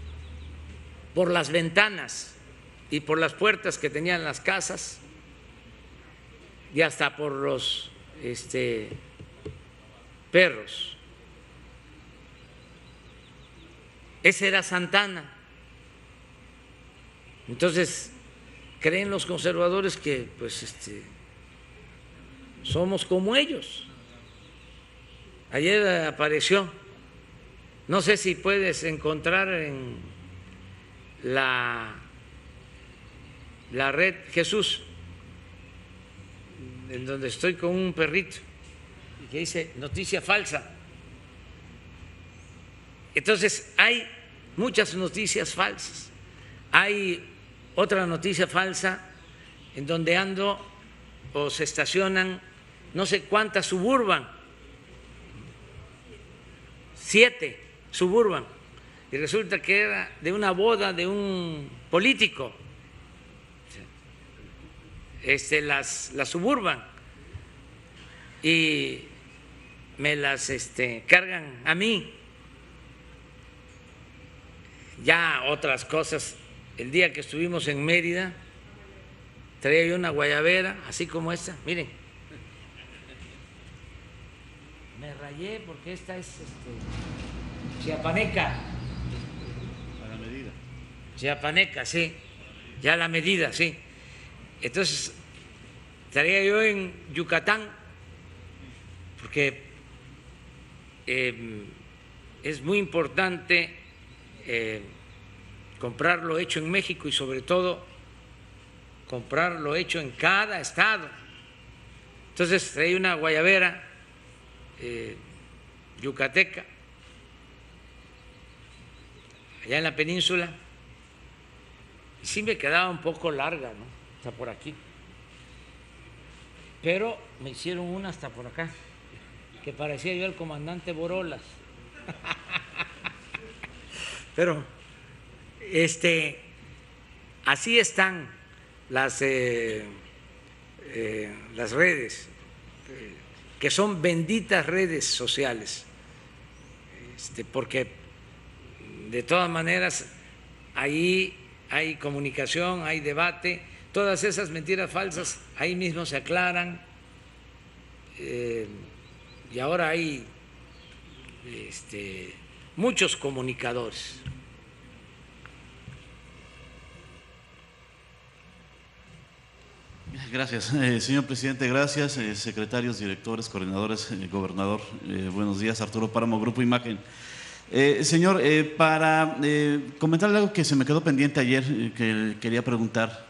por las ventanas y por las puertas que tenían las casas y hasta por los perros. Ese era Santana. Entonces, creen los conservadores que pues somos como ellos. Ayer apareció, no sé si puedes encontrar en la red Jesús, en donde estoy con un perrito, que dice noticia falsa. Entonces, hay muchas noticias falsas. Hay otra noticia falsa en donde ando o se estacionan no sé cuántas Suburban, 7 Suburban, y resulta que era de una boda de un político, las Suburban, y me las cargan a mí. Ya otras cosas, el día que estuvimos en Mérida, traía yo una guayabera, así como esta, miren. Me rayé porque esta es chiapaneca. A la medida. Chiapaneca, sí, ya a la medida, sí. Entonces, traía yo en Yucatán, porque es muy importante comprar lo hecho en México y sobre todo comprar lo hecho en cada estado. Entonces traía una guayabera yucateca allá en la península y sí me quedaba un poco larga, ¿no? Hasta por aquí, pero me hicieron una hasta por acá que parecía yo el comandante Borolas. Pero así están las redes, que son benditas redes sociales, porque de todas maneras ahí hay comunicación, hay debate, todas esas mentiras falsas ahí mismo se aclaran, y ahora hay muchos comunicadores. Gracias, señor presidente, gracias, secretarios, directores, coordinadores, gobernador, buenos días, Arturo Páramo, Grupo Imagen. Señor, para comentarle algo que se me quedó pendiente ayer, que quería preguntar,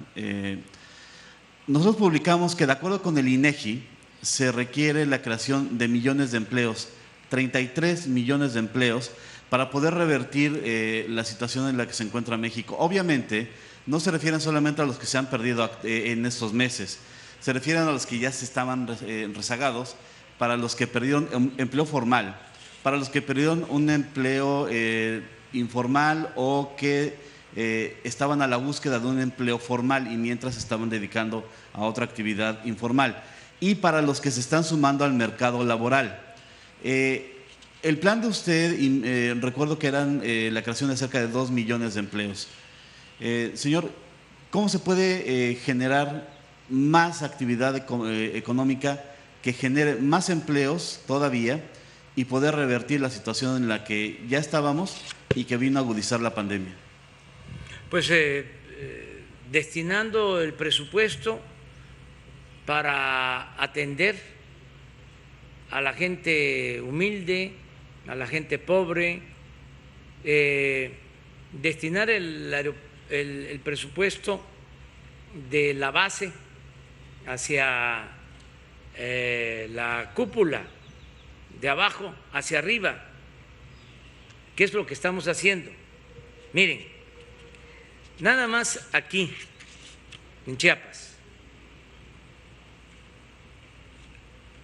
nosotros publicamos que de acuerdo con el INEGI se requiere la creación de millones de empleos, 33 millones de empleos, para poder revertir la situación en la que se encuentra México. Obviamente, no se refieren solamente a los que se han perdido en estos meses, se refieren a los que ya se estaban rezagados, para los que perdieron empleo formal, para los que perdieron un empleo informal o que estaban a la búsqueda de un empleo formal y mientras se estaban dedicando a otra actividad informal, y para los que se están sumando al mercado laboral. El plan de usted, recuerdo que eran la creación de cerca de 2 millones de empleos. Señor, ¿cómo se puede generar más actividad económica que genere más empleos todavía y poder revertir la situación en la que ya estábamos y que vino a agudizar la pandemia? Pues destinando el presupuesto para atender a la gente humilde, a la gente pobre, destinar el presupuesto de la base hacia la cúpula, de abajo hacia arriba. ¿Qué es lo que estamos haciendo? Miren, nada más aquí, en Chiapas,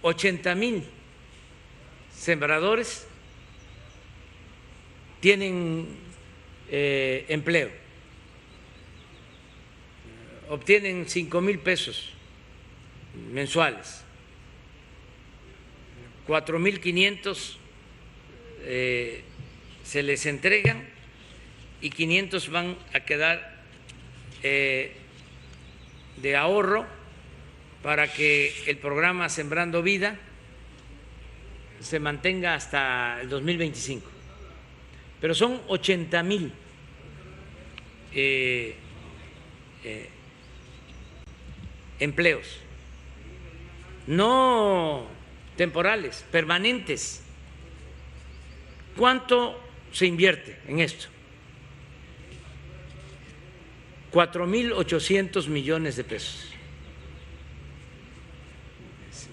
80,000 sembradores tienen empleo, obtienen 5,000 pesos mensuales, 4,500 se les entregan y 500 van a quedar de ahorro para que el programa Sembrando Vida se mantenga hasta el 2025. Pero son 80,000 empleos, no temporales, permanentes. ¿Cuánto se invierte en esto? 4,800 millones de pesos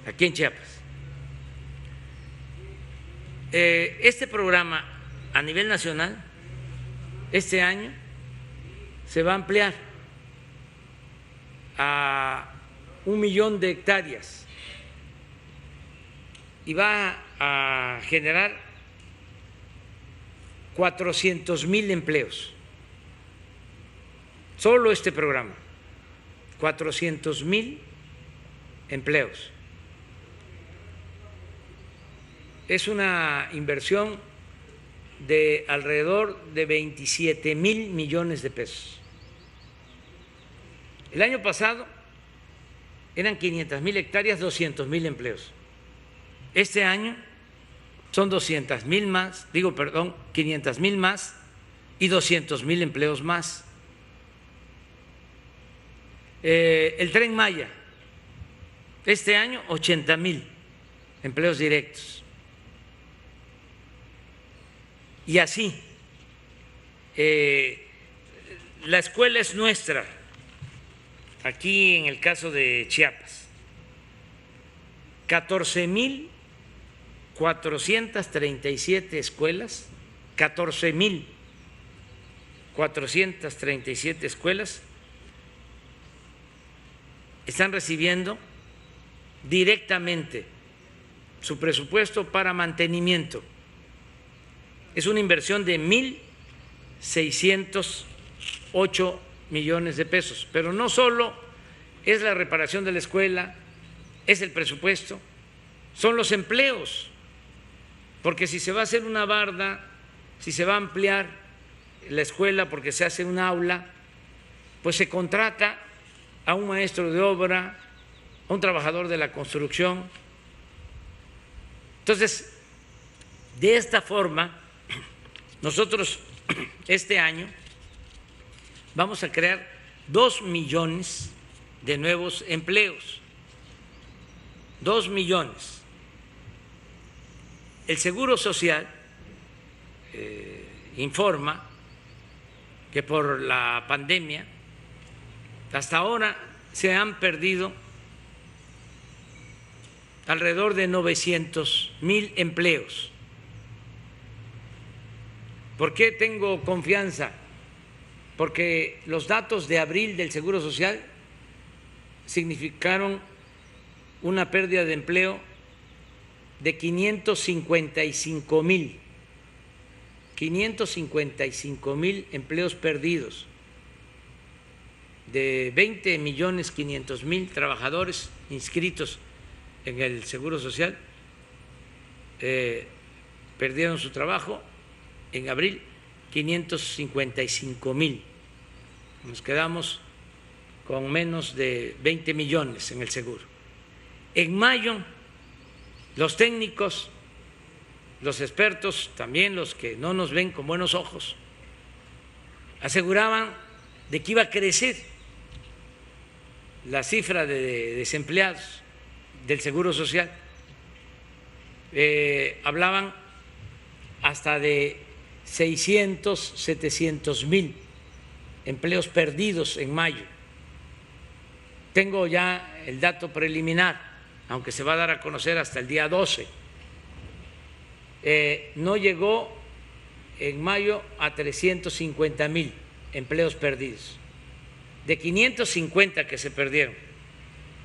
aquí en Chiapas. Este programa a nivel nacional este año se va a ampliar a 1 millón de hectáreas y va a generar 400,000 empleos. Solo este programa, 400,000 empleos. Es una inversión de alrededor de 27,000 millones de pesos. El año pasado eran 500,000 hectáreas, 200,000 empleos. Este año son 200,000 más, 500,000 más y 200,000 empleos más. El Tren Maya, este año 80,000 empleos directos. Y así, la escuela es nuestra, aquí en el caso de Chiapas, 14,437 escuelas, 14,437 escuelas están recibiendo directamente su presupuesto para mantenimiento. Es una inversión de 1,608 millones de pesos, pero no solo es la reparación de la escuela, es el presupuesto, son los empleos, porque si se va a hacer una barda, si se va a ampliar la escuela porque se hace un aula, pues se contrata a un maestro de obra, a un trabajador de la construcción. Entonces, de esta forma, nosotros este año vamos a crear 2 millones de nuevos empleos. 2 millones. El Seguro Social informa que por la pandemia hasta ahora se han perdido alrededor de 900,000 empleos. ¿Por qué tengo confianza? Porque los datos de abril del Seguro Social significaron una pérdida de empleo de 555,000 empleos perdidos, de 20,500,000 trabajadores inscritos en el Seguro Social, perdieron su trabajo. En abril, 555,000. Nos quedamos con menos de 20 millones en el seguro. En mayo, los técnicos, los expertos, también los que no nos ven con buenos ojos, aseguraban de que iba a crecer la cifra de desempleados del Seguro Social. Hablaban hasta de 600, 700,000 empleos perdidos en mayo. Tengo ya el dato preliminar, aunque se va a dar a conocer hasta el día 12. No llegó en mayo a 350,000 empleos perdidos. De 550 que se perdieron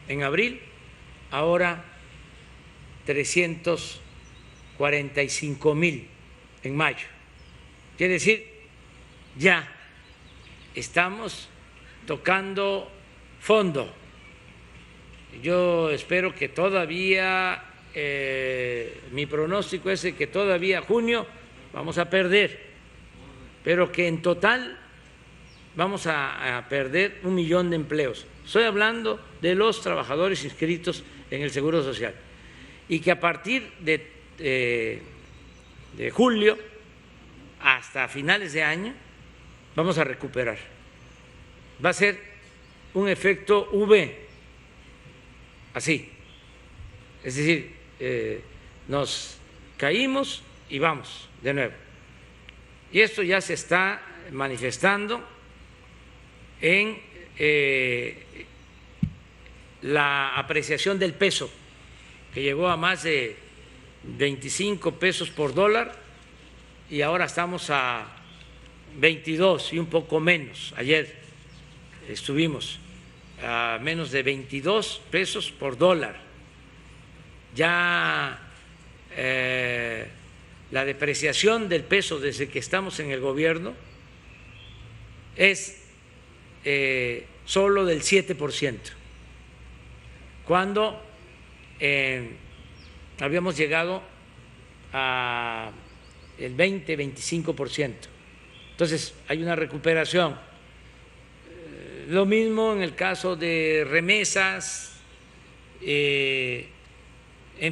en abril, ahora 345,000 en mayo. Quiere decir, ya estamos tocando fondo. Yo espero que todavía, mi pronóstico es que todavía junio vamos a perder, pero que en total vamos a perder 1 millón de empleos. Estoy hablando de los trabajadores inscritos en el Seguro Social y que a partir de julio hasta finales de año vamos a recuperar. Va a ser un efecto V, así. Es decir, nos caímos y vamos de nuevo. Y esto ya se está manifestando en la apreciación del peso, que llegó a más de 25 pesos por dólar y ahora estamos a 22 y un poco menos. Ayer estuvimos a menos de 22 pesos por dólar. Ya la depreciación del peso desde que estamos en el gobierno es solo del 7%, cuando habíamos llegado a el 20-25%. Entonces hay una recuperación. Lo mismo en el caso de remesas. En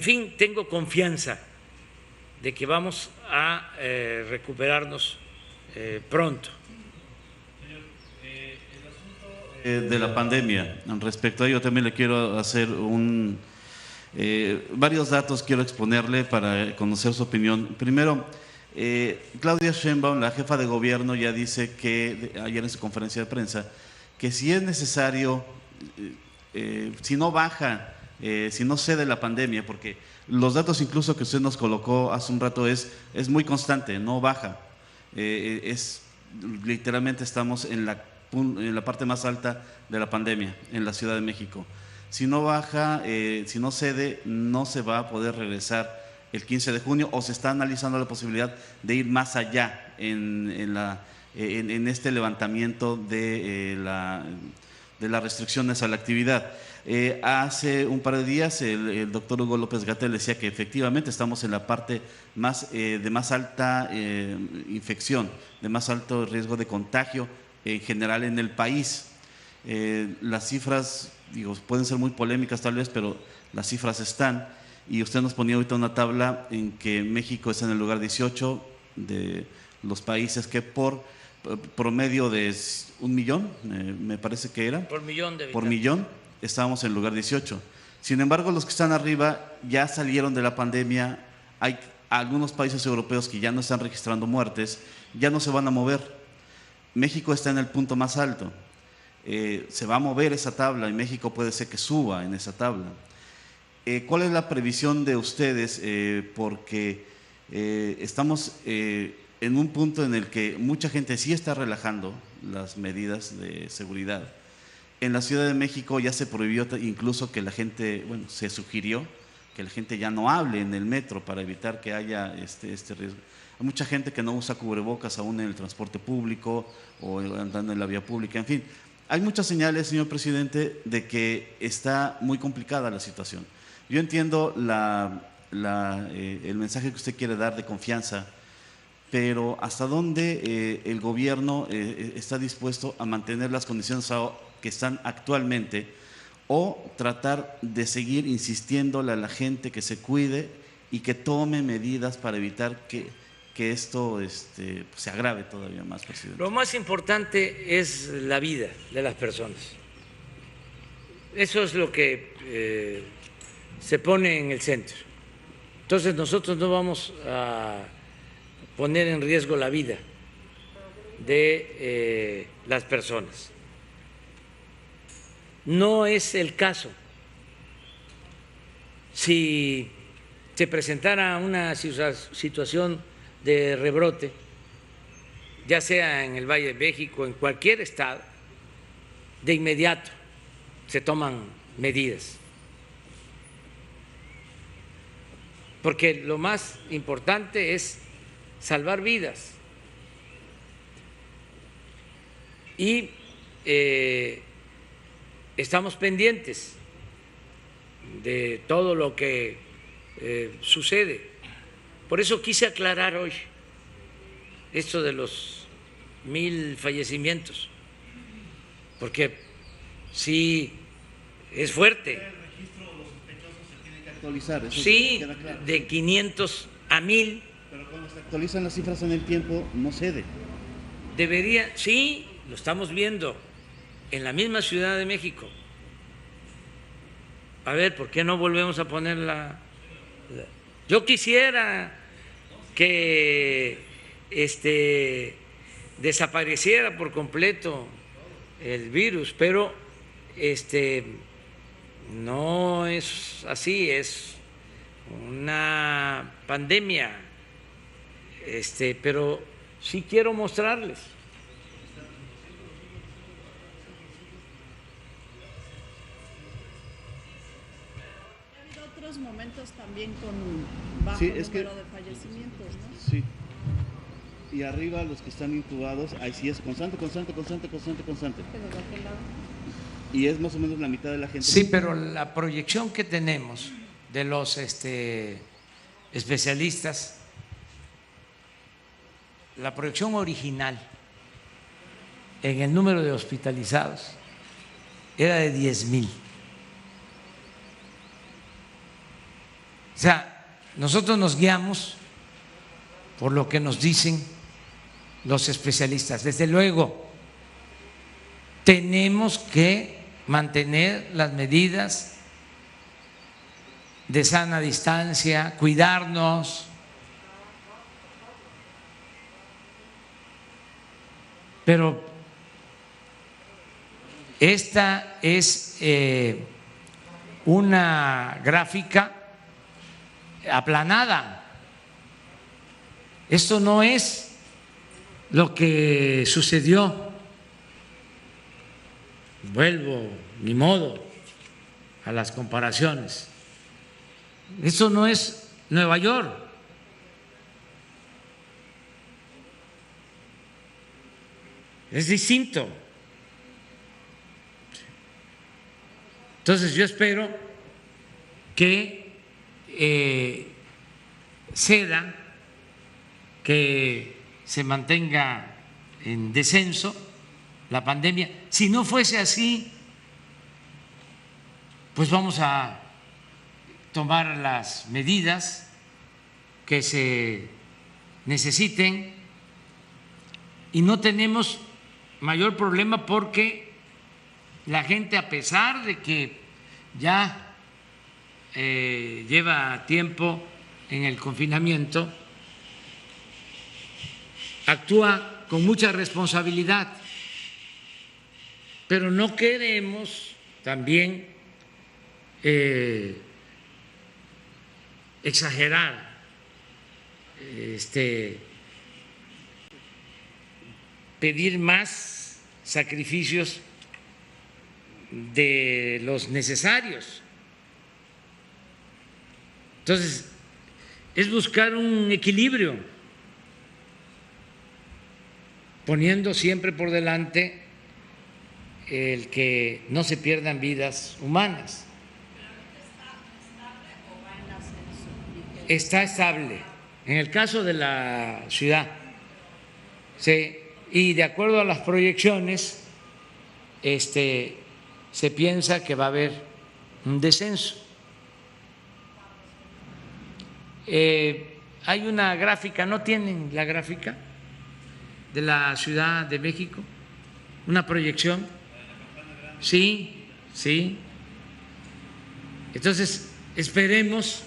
fin, tengo confianza de que vamos a recuperarnos pronto. De la pandemia, respecto a ello también le quiero hacer varios datos, quiero exponerle para conocer su opinión. Primero, Claudia Sheinbaum, la jefa de gobierno, ya dice que ayer en su conferencia de prensa que si es necesario, si no baja, si no cede la pandemia, porque los datos incluso que usted nos colocó hace un rato es muy constante, no baja, literalmente estamos en la parte más alta de la pandemia en la Ciudad de México. Si no baja, si no cede, no se va a poder regresar el 15 de junio o se está analizando la posibilidad de ir más allá en este levantamiento de las restricciones a la actividad. Hace un par de días el doctor Hugo López-Gatell decía que efectivamente estamos en la parte de más alta infección, de más alto riesgo de contagio en general en el país. Las cifras, pueden ser muy polémicas tal vez, pero las cifras están, y usted nos ponía ahorita una tabla en que México está en el lugar 18 de los países que por promedio de 1 millón, me parece que era. Por millón de habitantes. Por millón, estábamos en el lugar 18. Sin embargo, los que están arriba ya salieron de la pandemia. Hay algunos países europeos que ya no están registrando muertes, ya no se van a mover. México está en el punto más alto. Se va a mover esa tabla y México puede ser que suba en esa tabla. ¿Cuál es la previsión de ustedes? Porque estamos en un punto en el que mucha gente sí está relajando las medidas de seguridad. En la Ciudad de México ya se prohibió incluso que la gente, se sugirió que la gente ya no hable en el metro para evitar que haya este riesgo. Hay mucha gente que no usa cubrebocas aún en el transporte público o andando en la vía pública, en fin. Hay muchas señales, señor presidente, de que está muy complicada la situación. Yo entiendo el mensaje que usted quiere dar de confianza, pero ¿hasta dónde el gobierno está dispuesto a mantener las condiciones que están actualmente o tratar de seguir insistiéndole a la gente que se cuide y que tome medidas para evitar que esto se agrave todavía más, presidente? Lo más importante es la vida de las personas. Eso es lo que se pone en el centro. Entonces nosotros no vamos a poner en riesgo la vida de las personas. No es el caso. Si se presentara una situación de rebrote, ya sea en el Valle de México, en cualquier estado, de inmediato se toman medidas. Porque lo más importante es salvar vidas. Y estamos pendientes de todo lo que sucede. Por eso quise aclarar hoy esto de los 1000 fallecimientos, porque sí es fuerte. El registro de los sospechosos se tiene que actualizar. Eso Sí, queda claro. de 500 a 1000. Pero cuando se actualizan las cifras en el tiempo, no cede. Debería, sí, lo estamos viendo en la misma Ciudad de México. A ver, ¿por qué no volvemos a poner Yo quisiera que desapareciera por completo el virus, pero no es así, es una pandemia. Pero sí quiero mostrarles. también con bajo Sí, es número que- de fallecimientos, ¿no? Sí. Y arriba los que están intubados, ahí sí es constante. Pero de aquel lado. Y es más o menos la mitad de la gente. Sí, pero la proyección que tenemos de los especialistas, la proyección original en el número de hospitalizados era de 10,000. O sea, nosotros nos guiamos por lo que nos dicen los especialistas. Desde luego, tenemos que mantener las medidas de sana distancia, cuidarnos, pero esta es una gráfica aplanada. Esto no es lo que sucedió. Vuelvo, ni modo, a las comparaciones. Esto no es Nueva York. Es distinto. Entonces yo espero que ceda, que se mantenga en descenso la pandemia. Si no fuese así, pues vamos a tomar las medidas que se necesiten y no tenemos mayor problema porque la gente, a pesar de que ya lleva tiempo en el confinamiento, actúa con mucha responsabilidad, pero no queremos también exagerar, pedir más sacrificios de los necesarios. Entonces, es buscar un equilibrio, poniendo siempre por delante el que no se pierdan vidas humanas. Está estable. En el caso de la ciudad, sí, y de acuerdo a las proyecciones, se piensa que va a haber un descenso. Hay una gráfica, ¿no tienen la gráfica de la Ciudad de México? Una proyección. Sí, sí. Entonces, esperemos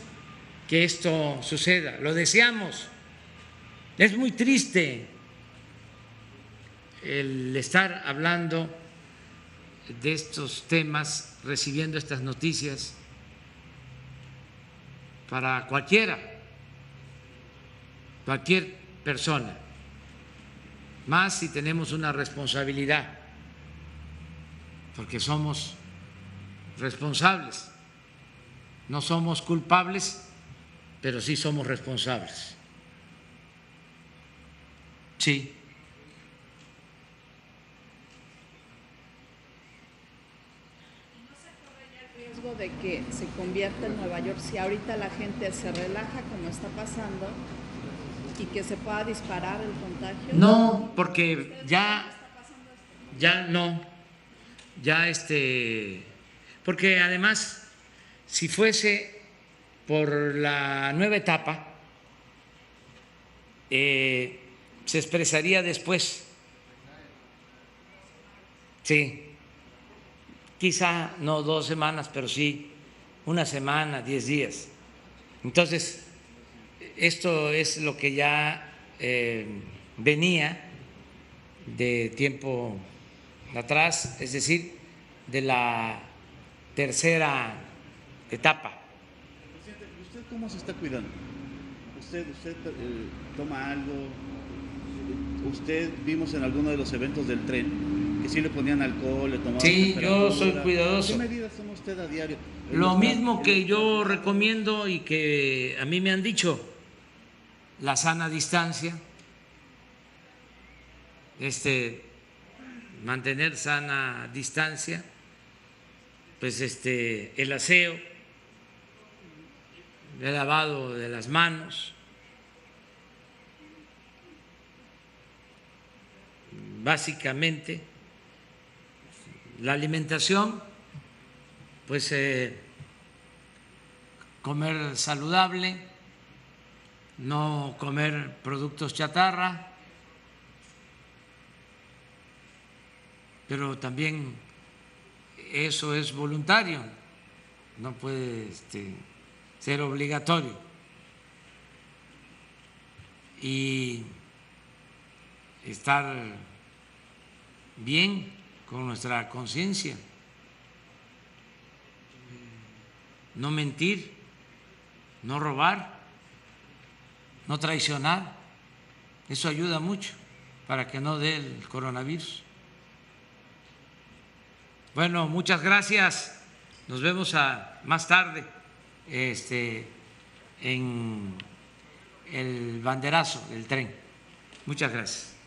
que esto suceda. Lo deseamos. Es muy triste el estar hablando de estos temas, recibiendo estas noticias para cualquier persona, más si tenemos una responsabilidad, porque somos responsables, no somos culpables, pero sí somos responsables. Sí. De que se convierta en Nueva York si ahorita la gente se relaja como está pasando y que se pueda disparar el contagio? No, porque ya no, porque además si fuese por la nueva etapa se expresaría después. Sí. Quizá no 2 semanas, pero sí 1 semana, 10 días. Entonces, esto es lo que ya venía de tiempo atrás, es decir, de la tercera etapa. Presidente, ¿usted cómo se está cuidando? ¿Usted toma algo? ¿Usted vimos en alguno de los eventos del tren que sí le ponían alcohol, le tomaban? Sí, yo soy cuidadoso. ¿Qué medidas toma usted a diario? Lo mismo que yo recomiendo y que a mí me han dicho, la sana distancia, mantener sana distancia, pues el aseo, el lavado de las manos, básicamente la alimentación, pues comer saludable, no comer productos chatarra, pero también eso es voluntario, no puede ser obligatorio. Y estar bien con nuestra conciencia, no mentir, no robar, no traicionar, eso ayuda mucho para que no dé el coronavirus. Bueno, muchas gracias. Nos vemos más tarde en el banderazo del tren. Muchas gracias.